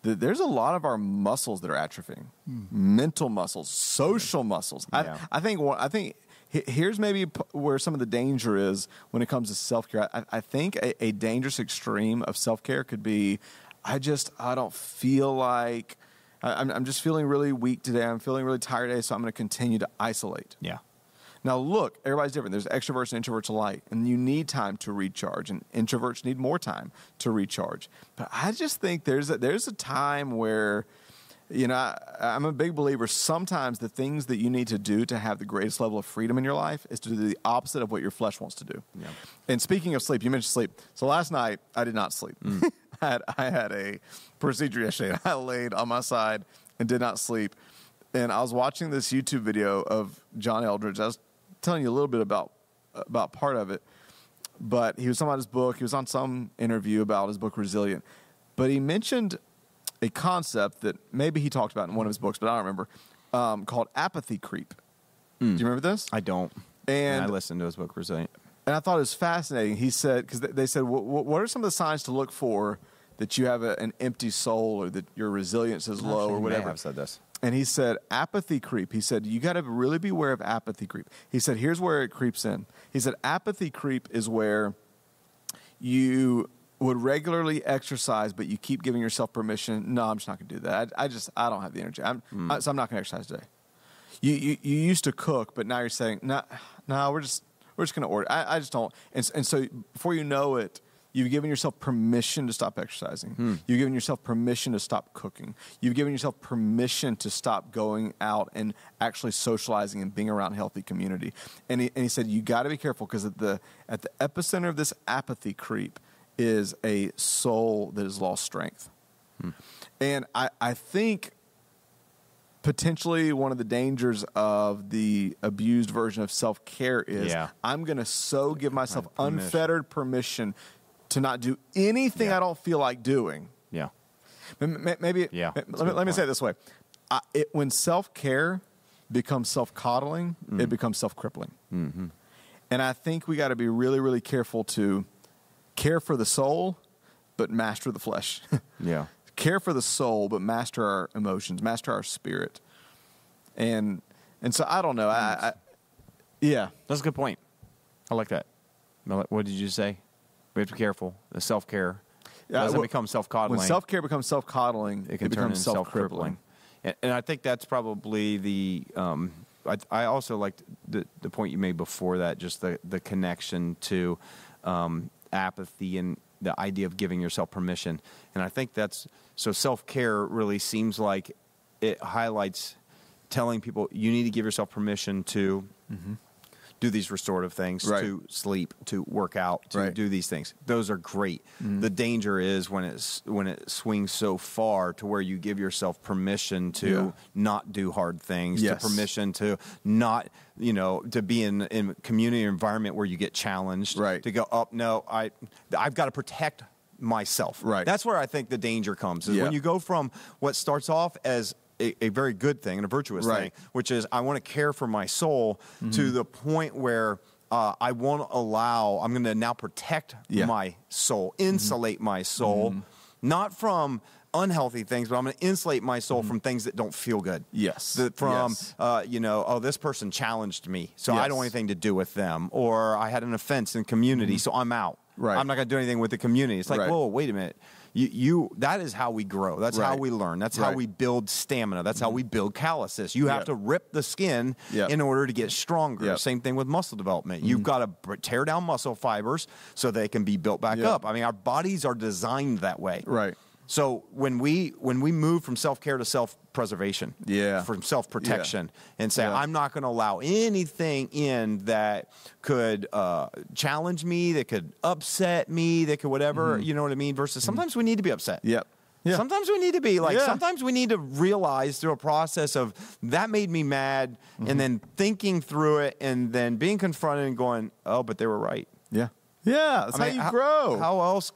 that there's a lot of our muscles that are atrophying. Mental muscles, social muscles. I think here's maybe where some of the danger is when it comes to self-care. I think a dangerous extreme of self-care could be, I don't feel like, I'm just feeling really weak today. I'm feeling really tired today, so I'm going to continue to isolate. Yeah. Now, look, everybody's different. There's extroverts and introverts alike, and you need time to recharge, and introverts need more time to recharge. But I just think there's a time where, I'm a big believer, sometimes the things that you need to do to have the greatest level of freedom in your life is to do the opposite of what your flesh wants to do. Yeah. And speaking of sleep, you mentioned sleep. So last night, I did not sleep. I had a procedure yesterday. I laid on my side and did not sleep. And I was watching this YouTube video of John Eldredge. I was telling you a little bit about part of it. But he was talking about his book. He was on some interview about his book, Resilient. But he mentioned a concept that maybe he talked about in one of his books, but I don't remember, called apathy creep. Do you remember this? I don't. And I listened to his book, Resilient. And I thought it was fascinating. He said, because they said, what are some of the signs to look for that you have an empty soul or that your resilience is low or whatever? I have said this. And he said, apathy creep. He said, you got to really be aware of apathy creep. He said, here's where it creeps in. He said, apathy creep is where you would regularly exercise, but you keep giving yourself permission. No, I'm just not going to do that. I don't have the energy. So I'm not going to exercise today. You used to cook, but now you're saying, no, we're just going to order. I just don't. And so before you know it, you've given yourself permission to stop exercising. You've given yourself permission to stop cooking. You've given yourself permission to stop going out and actually socializing and being around healthy community. And he said, you got to be careful because at the epicenter of this apathy creep is a soul that has lost strength. And I think potentially one of the dangers of the abused version of self-care is I'm going to give myself unfettered permission to not do anything I don't feel like doing. Yeah. Maybe. Yeah. Let me say it this way: when self-care becomes self-coddling, it becomes self-crippling. Mm-hmm. And I think we got to be really, really careful to care for the soul, but master the flesh. Yeah. Care for the soul, but master our emotions, master our spirit. And so I don't know. Yeah. That's a good point. I like that. What did you say? We have to be careful. The self-care doesn't become self-coddling. When self-care becomes self-coddling, it becomes self-crippling. And I think that's probably the I also liked the point you made before that, just the connection to apathy and the idea of giving yourself permission. And I think so self-care really seems like it highlights telling people you need to give yourself permission to do these restorative things, to sleep, to work out, to do these things. Those are great. The danger is when it swings so far to where you give yourself permission to not do hard things, to permission to not, to be in a community environment where you get challenged, to go, oh, no, I've got to protect myself. Right. That's where I think the danger comes, is when you go from what starts off as a very good thing and a virtuous thing, which is I want to care for my soul, to the point where I won't I'm going to now protect my soul, insulate my soul, not from unhealthy things, but I'm going to insulate my soul from things that don't feel good. Yes. This person challenged me, so I don't want anything to do with them. Or I had an offense in community, so I'm out. Right. I'm not going to do anything with the community. It's like, whoa, wait a minute. That is how we grow. That's how we learn. That's how we build stamina. That's how we build calluses. You have to rip the skin in order to get stronger. Same thing with muscle development. You've got to tear down muscle fibers so they can be built back up. I mean, our bodies are designed that way. Right. So when we move from self-care to self-preservation, from self-protection, and say, I'm not going to allow anything in that could challenge me, that could upset me, that could whatever, you know what I mean? Versus sometimes we need to be upset. Yeah. Sometimes we need to be sometimes we need to realize through a process of that made me mad, and then thinking through it, and then being confronted and going, oh, but they were right. Yeah. Yeah, that's how you grow. How else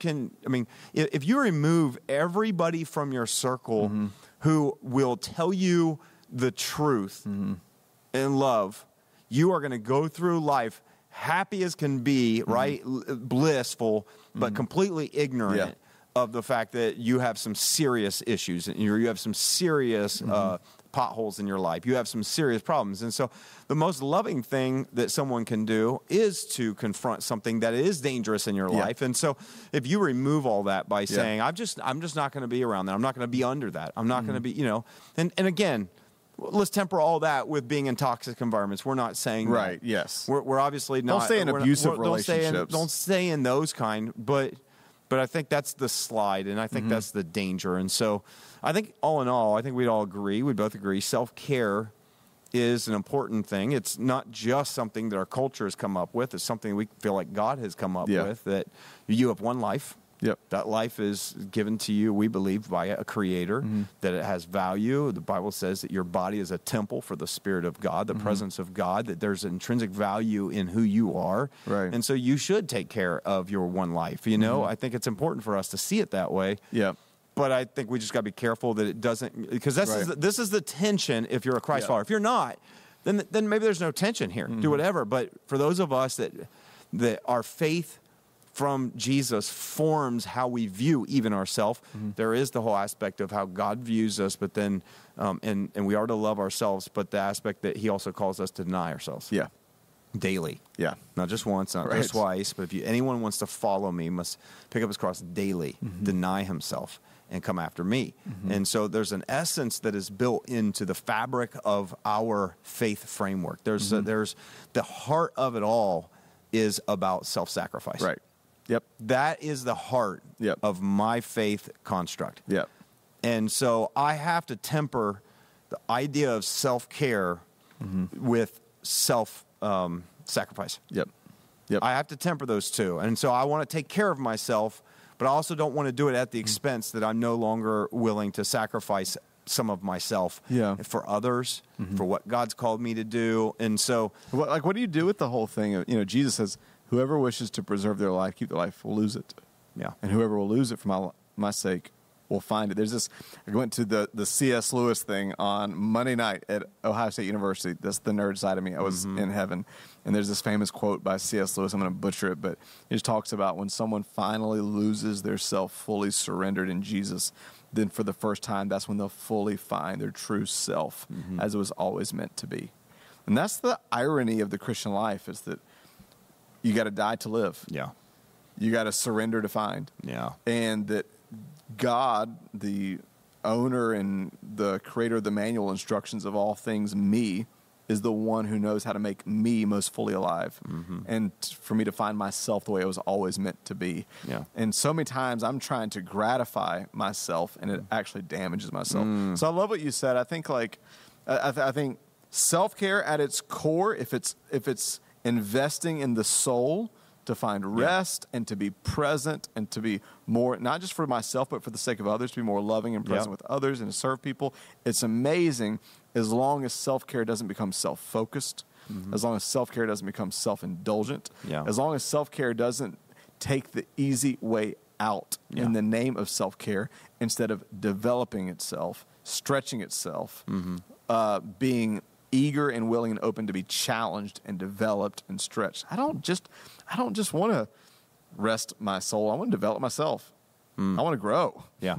if you remove everybody from your circle who will tell you the truth in love, you are going to go through life happy as can be, right? Blissful, but completely ignorant of the fact that you have some serious issues and you have some serious potholes in your life. You have some serious problems. And so the most loving thing that someone can do is to confront something that is dangerous in your life. And so if you remove all that by saying, I'm just not going to be around that. I'm not going to be under that. I'm not going to be, and again, let's temper all that with being in toxic environments. We're not saying right. that. Yes. We're obviously not. Don't stay in abusive relationships. Don't stay in those kind, but I think that's the slide, and I think that's the danger. And so I think all in all, I think we'd both agree, self-care is an important thing. It's not just something that our culture has come up with. It's something we feel like God has come up with, that you have one life. Yep. That life is given to you, we believe, by a creator, that it has value. The Bible says that your body is a temple for the Spirit of God, the presence of God, that there's intrinsic value in who you are. Right. And so you should take care of your one life. I think it's important for us to see it that way. Yeah. But I think we just got to be careful that it doesn't, because this is the tension if you're a Christ follower. If you're not, then maybe there's no tension here. Do whatever. But for those of us that our faith from Jesus forms how we view even ourselves, there is the whole aspect of how God views us, but then, and we are to love ourselves, but the aspect that he also calls us to deny ourselves. Yeah. Daily. Yeah. Not just once, not just twice, but if anyone wants to follow me, must pick up his cross daily, deny himself, and come after me. And so there's an essence that is built into the fabric of our faith framework. There's the heart of it all is about self-sacrifice. Right. Yep. That is the heart of my faith construct. Yep. And so I have to temper the idea of self-care with self-sacrifice. Yep. I have to temper those two. And so I want to take care of myself, but I also don't want to do it at the expense that I'm no longer willing to sacrifice some of myself for others, for what God's called me to do. And so, what do you do with the whole thing of, Jesus says, whoever wishes to preserve their life, keep their life, will lose it. Yeah. And whoever will lose it for my sake will find it. There's this, I went to the C.S. Lewis thing on Monday night at Ohio State University. That's the nerd side of me. I was in heaven. And there's this famous quote by C.S. Lewis. I'm going to butcher it, but he just talks about when someone finally loses their self fully surrendered in Jesus, then for the first time, that's when they'll fully find their true self as it was always meant to be. And that's the irony of the Christian life, is that you got to die to live. Yeah. You got to surrender to find. Yeah. And that God, the owner and the creator of the manual instructions of all things me, is the one who knows how to make me most fully alive. And for me to find myself the way it was always meant to be. Yeah. And so many times I'm trying to gratify myself and it actually damages myself. So I love what you said. I think I think self-care at its core, if it's investing in the soul to find rest and to be present and to be more, not just for myself, but for the sake of others, to be more loving and present with others and to serve people. It's amazing as long as self-care doesn't become self-focused, as long as self-care doesn't become self-indulgent, as long as self-care doesn't take the easy way out in the name of self-care instead of developing itself, stretching itself, being eager and willing and open to be challenged and developed and stretched. I don't just want to rest my soul. I want to develop myself. I want to grow. Yeah.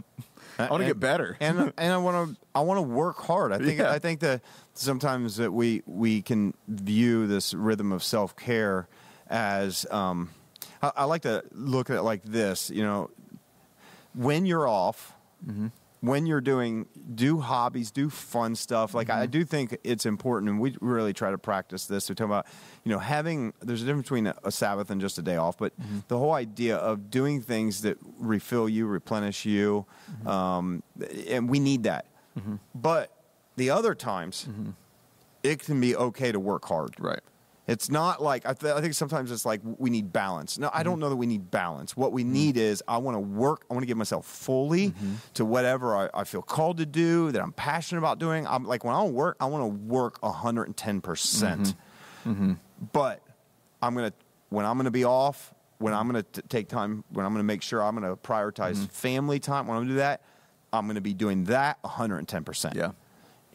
I want to get better. And I want to work hard. I think that sometimes that we can view this rhythm of self-care as I like to look at it like this, when you're off, when you're do hobbies, do fun stuff. Like I do think it's important, and we really try to practice this. We talk about, there's a difference between a Sabbath and just a day off, but the whole idea of doing things that refill you, replenish you, and we need that. But the other times, it can be okay to work hard. Right. It's not like, I think sometimes it's like we need balance. No, I don't know that we need balance. What we need is I want to work, I want to give myself fully to whatever I feel called to do, that I'm passionate about doing. I'm like, when I want to work 110%. But when I'm going to be off, when I'm going to take time, when I'm going to make sure I'm going to prioritize family time, when I'm going to do that, I'm going to be doing that 110%. Yeah.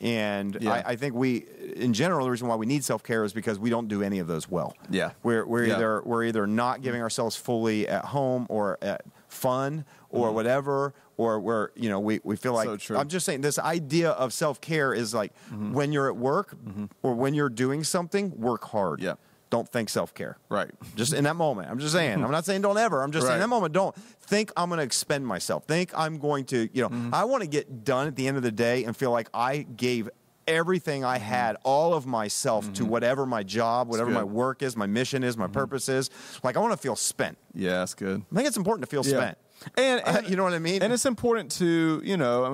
And I think in general, the reason why we need self-care is because we don't do any of those well. Yeah. We're either not giving ourselves fully at home or at fun or whatever, or we feel like, so true. I'm just saying, this idea of self-care is like when you're at work or when you're doing something, work hard. Yeah. Don't think self-care. Right. Just in that moment. I'm just saying. I'm not saying don't ever. I'm just saying in that moment, don't think I'm going to expend myself. Think I'm going to, I want to get done at the end of the day and feel like I gave everything I had, all of myself to whatever my job, whatever my work is, my mission is, my purpose is. Like I want to feel spent. Yeah, that's good. I think it's important to feel spent. And you know what I mean? And it's important to,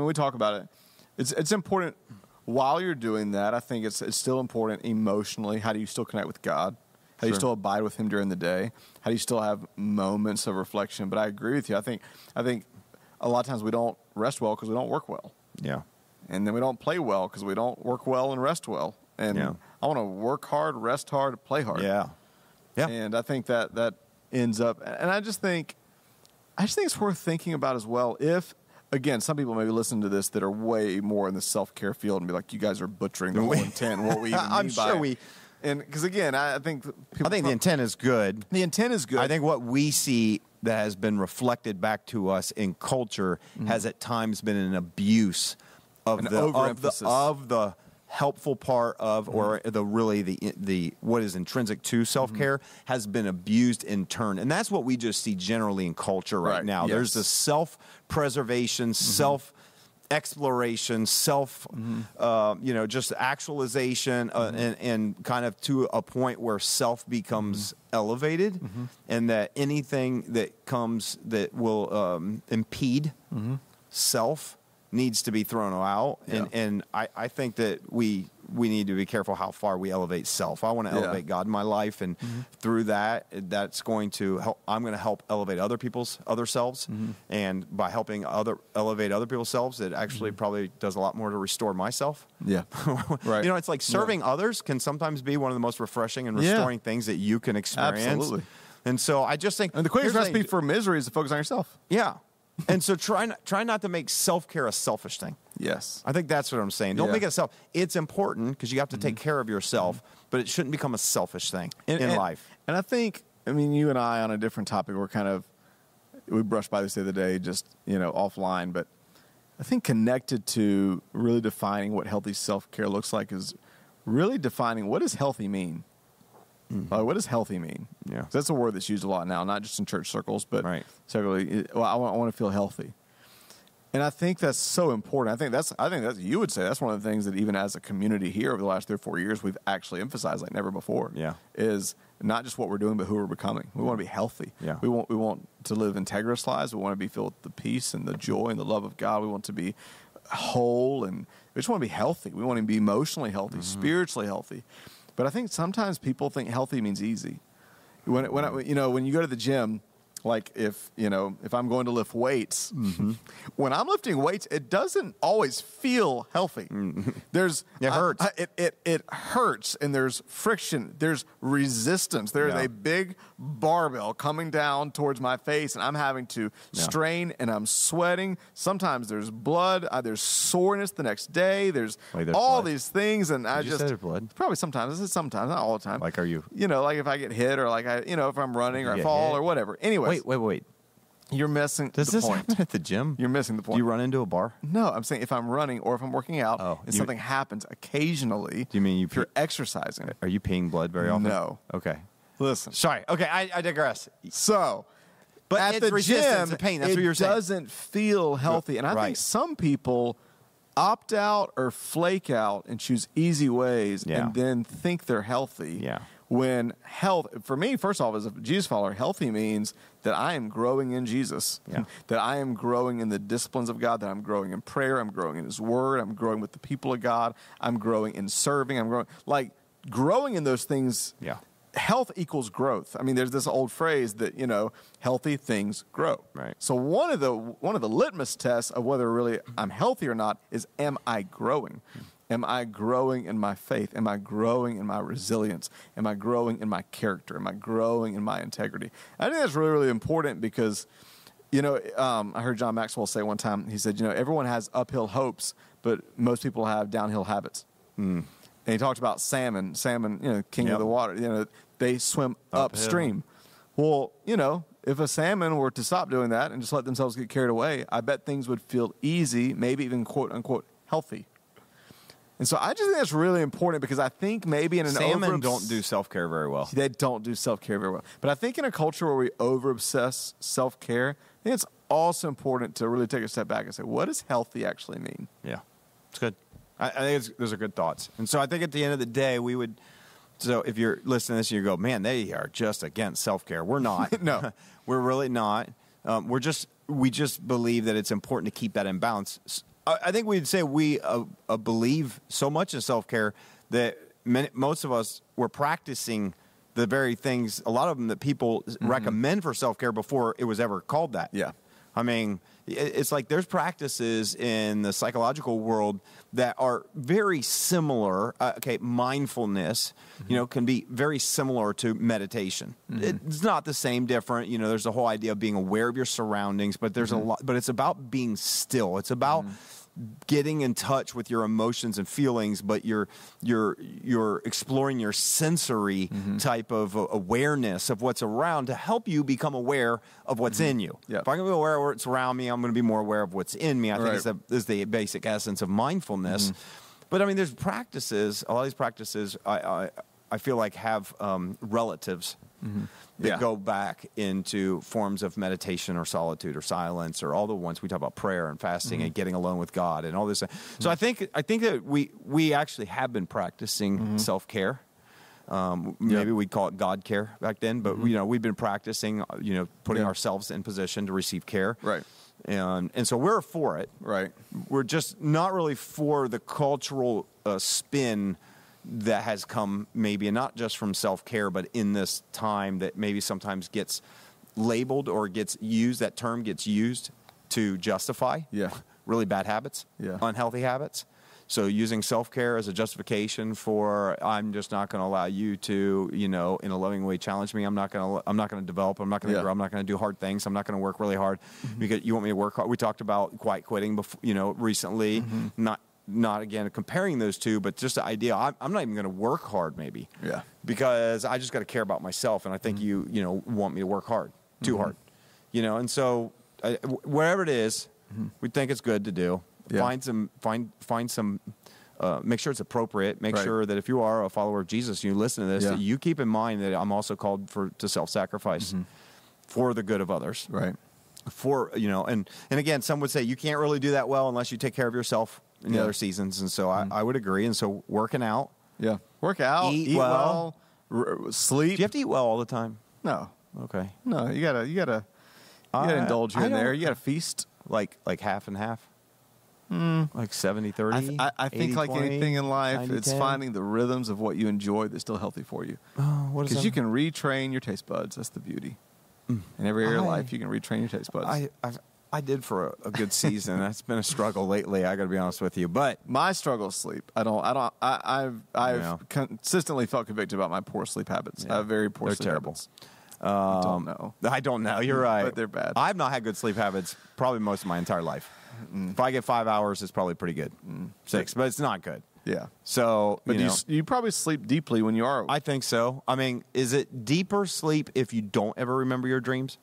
we talk about it. It's important while you're doing that. I think it's still important emotionally. How do you still connect with God? How do you still abide with him during the day? How do you still have moments of reflection? But I agree with you. I think a lot of times we don't rest well because we don't work well. Yeah. And then we don't play well because we don't work well and rest well. And I want to work hard, rest hard, play hard. Yeah. Yeah. And I think that ends up, and I just think it's worth thinking about as well. If, again, some people maybe listen to this that are way more in the self-care field and be like, you guys are butchering the whole intent, what we even mean I'm sure by it. And because, again, I think the intent is good. The intent is good. I think what we see that has been reflected back to us in culture has at times been an abuse of the helpful part of, or the what is intrinsic to self-care has been abused in turn. And that's what we just see generally in culture right now. Yes. There's this self-preservation, exploration, just actualization, and kind of to a point where self becomes elevated, and that anything that comes that will impede self needs to be thrown out. And I think that we need to be careful how far we elevate self. I want to elevate God in my life, and through that's going to help. I'm going to help elevate other selves, and by helping elevate other people's selves, it actually probably does a lot more to restore myself. Yeah, right. It's like serving others can sometimes be one of the most refreshing and restoring things that you can experience. Absolutely. And so I just think, and the quickest recipe for misery is to focus on yourself. Yeah. And so try not to make self-care a selfish thing. Yes. I think that's what I'm saying. Don't make it self. It's important because you have to take care of yourself, but it shouldn't become a selfish thing in life. And I think, you and I on a different topic, we brushed by this the other day, just, offline, but I think connected to really defining what healthy self-care looks like is really defining what does healthy mean? What does healthy mean? Yeah, that's a word that's used a lot now, not just in church circles, but separately. Well, I want to feel healthy, and I think that's so important. I think that's you would say that's one of the things that even as a community here over the last 3 or 4 years we've actually emphasized like never before. Yeah, is not just what we're doing, but who we're becoming. We want to be healthy. Yeah, we want to live integrous lives. We want to be filled with the peace and the joy and the love of God. We want to be whole, and we just want to be healthy. We want to be emotionally healthy, spiritually healthy. But I think sometimes people think healthy means easy. When you go to the gym, like if I'm going to lift weights, when I'm lifting weights, it doesn't always feel healthy. It hurts. It hurts, and there's friction. There's resistance. There's a big barbell coming down towards my face, and I'm having to strain, and I'm sweating. Sometimes there's blood. There's soreness the next day. There's all these things, and I just said blood. Probably sometimes. Sometimes, not all the time. Like, are you? Like if I get hit, or like if I'm running, or I fall, or whatever. Anyway. Wait. You're missing Does the this point. happen at the gym? You're missing the point. Do you run into a bar? No, I'm saying if I'm running or if I'm working out and something happens occasionally. Do you mean if you're exercising? Are you peeing blood very often? No. Okay. Listen. Sorry. Okay, I digress. So, but at the gym, pain. That's what you're saying. It doesn't feel healthy. And I think some people opt out or flake out and choose easy ways and then think they're healthy. Yeah. When health, for me, first off, as a Jesus follower, healthy means that I am growing in Jesus, that I am growing in the disciplines of God, that I'm growing in prayer, I'm growing in His Word, I'm growing with the people of God, I'm growing in serving, I'm growing in those things. Yeah. Health equals growth. I mean, there's this old phrase that, healthy things grow. Right. So one of the litmus tests of whether really I'm healthy or not is, am I growing? Am I growing in my faith? Am I growing in my resilience? Am I growing in my character? Am I growing in my integrity? I think that's really, really important because, I heard John Maxwell say one time, he said, everyone has uphill hopes, but most people have downhill habits. And he talked about salmon, king of the water. They swim upstream. Well, if a salmon were to stop doing that and just let themselves get carried away, I bet things would feel easy, maybe even quote unquote healthy. And so I just think that's really important because I think maybe in an salmon don't do self-care very well. They don't do self-care very well. But I think in a culture where we over-obsess self-care, I think it's also important to really take a step back and say, what does healthy actually mean? Yeah, it's good. I think those are good thoughts. And so I think at the end of the day, so if you're listening to this and you go, man, they are just against self-care. We're not. No. We're really not. We just believe that it's important to keep that in balance. I think we'd say we believe so much in self-care that most of us were practicing the very things, a lot of them that people recommend for self-care before it was ever called that. Yeah. I mean, it's like there's practices in the psychological world that are very similar. Mindfulness, can be very similar to meditation. It's not the same, different. There's the whole idea of being aware of your surroundings, but there's a lot. But it's about being still. It's about getting in touch with your emotions and feelings, but you're exploring your sensory type of awareness of what's around to help you become aware of what's in you. Yep. If I can be aware of what's around me, I'm going to be more aware of what's in me. I think is the basic essence of mindfulness. But I mean, there's practices. A lot of these practices, I feel like have relatives that go back into forms of meditation or solitude or silence or all the ones we talk about, prayer and fasting and getting alone with God and all this. So I think that we actually have been practicing self-care. Maybe we'd call it God care back then, but we've been practicing, putting ourselves in position to receive care. Right. And so we're for it. Right. We're just not really for the cultural spin that has come maybe, and not just from self-care, but in this time that maybe sometimes gets labeled or gets used, that term gets used to justify really bad habits, unhealthy habits. So using self-care as a justification for, I'm just not going to allow you to, in a loving way challenge me. I'm not going to develop. I'm not going to grow. I'm not going to do hard things. I'm not going to work really hard because you want me to work hard. We talked about quiet quitting before, recently, not again comparing those two, but just the idea I'm not even going to work hard maybe. Yeah. Because I just got to care about myself, and I think you want me to work hard, too hard. And so whatever it is, we think it's good to do. Yeah. Find some make sure it's appropriate. Make sure that if you are a follower of Jesus, you listen to this, that you keep in mind that I'm also called to self-sacrifice for the good of others. Right. And again, some would say you can't really do that well unless you take care of yourself in the other seasons, and so I would agree. And so working out, work out, eat well, sleep. Do you have to eat well all the time? No. Okay. No, you gotta indulge here and there. You gotta feast, like half and half. Like 70-30. I think 80-20, like anything in life, 90-10. It's finding the rhythms of what you enjoy that's still healthy for you. Because you can retrain your taste buds. That's the beauty. In every area of life, you can retrain your taste buds. I did for a good season. That's been a struggle lately. I got to be honest with you. But my struggle is sleep. I've consistently felt convicted about my poor sleep habits. I have very poor sleep habits. I don't know. I don't know. You're right. But they're bad. I've not had good sleep habits probably most of my entire life. If I get 5 hours, it's probably pretty good. 6, but it's not good. Yeah. So, but you probably sleep deeply when you are. I think so. I mean, is it deeper sleep if you don't ever remember your dreams?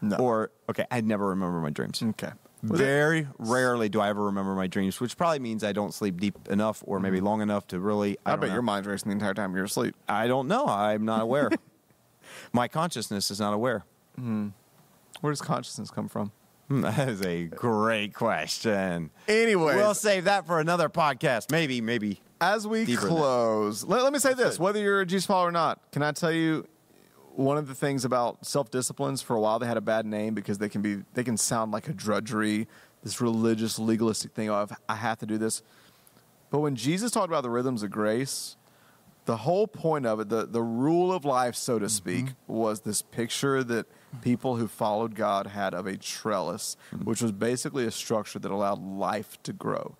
No. Or, okay, I never remember my dreams. Okay. Very rarely do I ever remember my dreams, which probably means I don't sleep deep enough or maybe long enough to really... I bet your mind's racing the entire time you're asleep. I don't know. I'm not aware. My consciousness is not aware. Where does consciousness come from? That is a great question. Anyway, we'll save that for another podcast. Maybe. As we close, let me say this. Whether you're a Jesus follower or not, can I tell you one of the things about self-disciplines? For a while they had a bad name because they can sound like a drudgery, this religious, legalistic thing of, I have to do this. But when Jesus talked about the rhythms of grace, the whole point of it, the rule of life, so to speak, was this picture that people who followed God had of a trellis, which was basically a structure that allowed life to grow.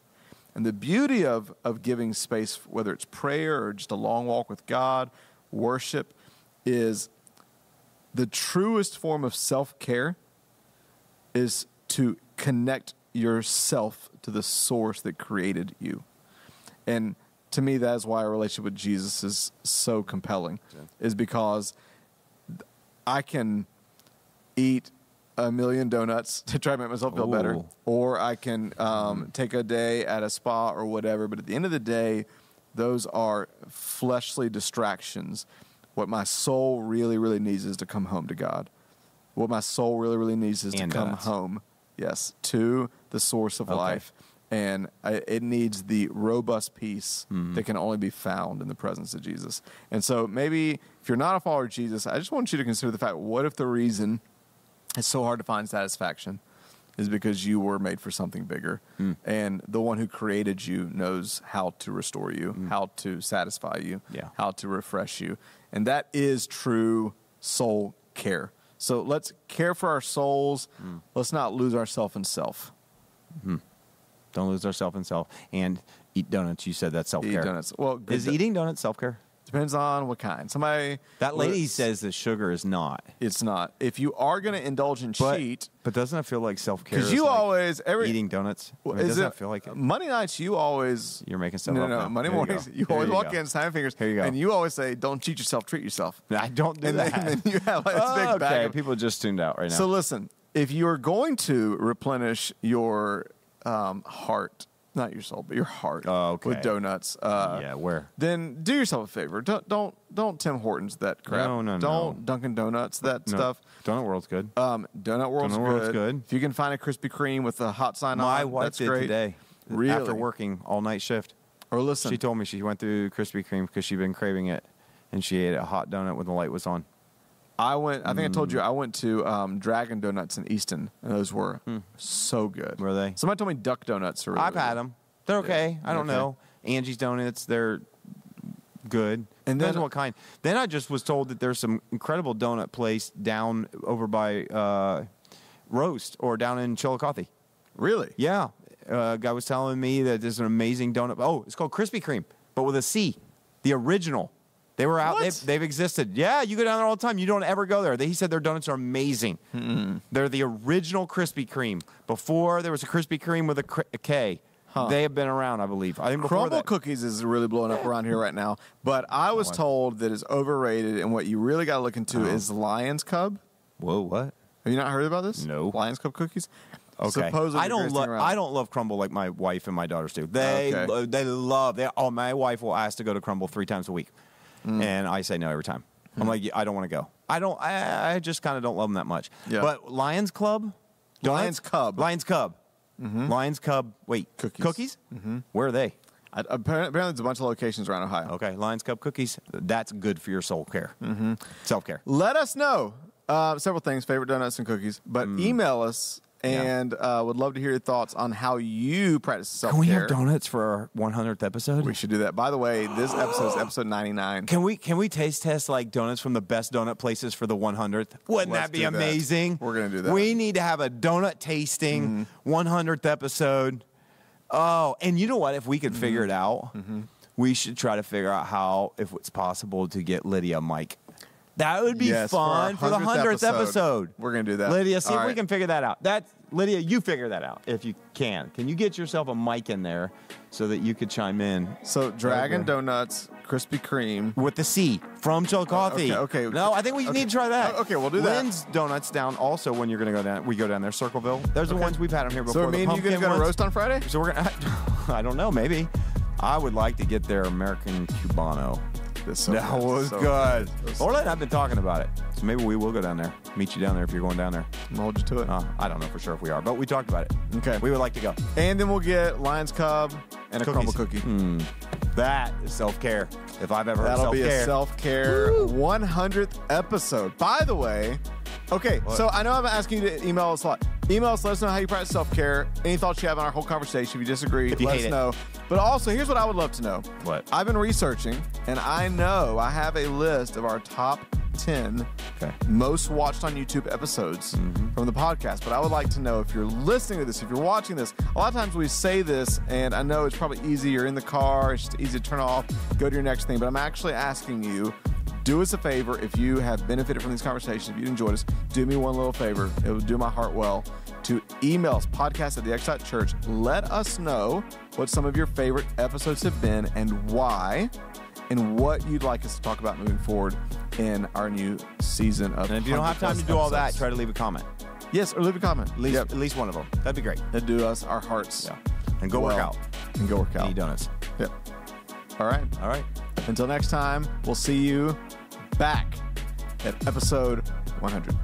And the beauty of giving space, whether it's prayer or just a long walk with God, worship, is the truest form of self-care is to connect yourself to the source that created you. And to me, that is why a relationship with Jesus is so compelling, is because I can eat 1,000,000 donuts to try to make myself feel better, or I can take a day at a spa or whatever. But at the end of the day, those are fleshly distractions. What my soul really, really needs is to come home to God. What my soul really, really needs is to come home, to the source of life. And it needs the robust peace that can only be found in the presence of Jesus. And so maybe if you're not a follower of Jesus, I just want you to consider the fact, what if the reason it's so hard to find satisfaction is because you were made for something bigger. And the one who created you knows how to restore you, how to satisfy you, how to refresh you. And that is true soul care. So let's care for our souls. Let's not lose ourselves in self. Don't lose ourselves in self. And eat donuts. You said that's self-care. Eat donuts. Well, is eating donuts self-care? Depends on what kind. That lady says that sugar is not. It's not. If you are going to indulge and cheat, but doesn't it feel like self-care? Because you always eating donuts. Doesn't it feel like it? Monday nights you always you're making stuff up. No. Monday mornings you always walk in, snap fingers. Here you go. And you always say, "Don't cheat yourself, treat yourself." I don't do that. And then you have like this big bag. People just tuned out right now. So listen, if you are going to replenish your heart. Not your soul, but your heart with donuts. Where? Then do yourself a favor. Don't Tim Hortons that crap. No. Don't Dunkin' Donuts that stuff. Donut World's good. Donut World's good. If you can find a Krispy Kreme with a hot sign on, my wife that's did great. Today. Really? After working all night shift. Or listen, she told me she went through Krispy Kreme because she'd been craving it, and she ate a hot donut when the light was on. I think I told you I went to Dragon Donuts in Easton, and those were so good. Were they? Somebody told me Duck Donuts are really I've had them. They're okay. I don't know. Angie's Donuts, they're good. And depends on what kind. Then I just was told that there's some incredible donut place down over by Roast or down in Chillicothe. Really? Yeah. A guy was telling me that there's an amazing donut. Oh, it's called Krispy Kreme, but with a C. The original. They were out. They've existed. Yeah, you go down there all the time. You don't ever go there. He said their donuts are amazing. They're the original Krispy Kreme. Before there was a Krispy Kreme with a K. They have been around, I believe. I think Crumble Cookies is really blowing up around here right now. But I was told that it's overrated, and what you really got to look into is Lion's Cub. Whoa, what? Have you not heard about this? No. Lion's Cub cookies? Okay. Supposedly I don't love Crumble like my wife and my daughters do. They love. My wife will ask to go to Crumble 3 times a week, and I say no every time. I'm like, I don't want to go. I just kind of don't love them that much. Yeah. But Lions Cub. Lions Cub. Lions Cub. Wait, cookies? Where are they? Apparently, there's a bunch of locations around Ohio. Okay, Lions Cub cookies. That's good for your soul care, self-care. Let us know several things: favorite donuts and cookies. But email us, and would love to hear your thoughts on how you practice self-care. Can we have donuts for our 100th episode? We should do that. By the way, this episode is episode 99. Can we taste test like donuts from the best donut places for the 100th? Wouldn't that be amazing? We're going to do that. We need to have a donut tasting 100th episode. Oh, and you know what? If we could figure it out, we should try to figure out if it's possible to get Lydia a mic. That would be fun for the 100th episode. We're going to do that. Lydia, see if we can figure that out. Lydia, you figure that out if you can. Can you get yourself a mic in there so that you could chime in? So, Dragon Donuts, Krispy Kreme. With the C, from Chillicothe. Okay. No, I think we need to try that. Okay, we'll do that. Lynn's Donuts down also when you're going to go down. We go down there, Circleville. Those are the ones we've had on here before. So, me and you going to roast on Friday? So, we're going to, I don't know, maybe. I would like to get their American Cubano. That was good. Orla and I have been talking about it. So maybe we will go down there. Meet you down there if you're going down there. I'll hold you to it. I don't know for sure if we are, but we talked about it. Okay. We would like to go. And then we'll get Lion's Cub and a crumble cookie. That is self-care. If I've ever heard self-care. That'll be a self-care 100th episode. By the way, okay, so I know I'm asking you to email us a lot. Email us, let us know how you practice self-care. Any thoughts you have on our whole conversation. If you disagree, let us know. But also, here's what I would love to know. What? I've been researching, and I know I have a list of our top 10 most watched on YouTube episodes from the podcast. But I would like to know if you're listening to this, if you're watching this. A lot of times we say this, and I know it's probably easy. You're in the car. It's just easy to turn off, go to your next thing. But I'm actually asking you, do us a favor. If you have benefited from these conversations, if you enjoyed us, do me one little favor. It would do my heart well to email us, podcast@thex.church. Let us know what some of your favorite episodes have been and why, and what you'd like us to talk about moving forward in our new season of. And if you don't have time to do all that, try to leave a comment. Yes, or leave a comment. At least one of them. That'd be great. That'd do us our hearts. Yeah. And go work out. And go work out. And eat donuts. Yep. All right. Until next time, we'll see you back at episode 100.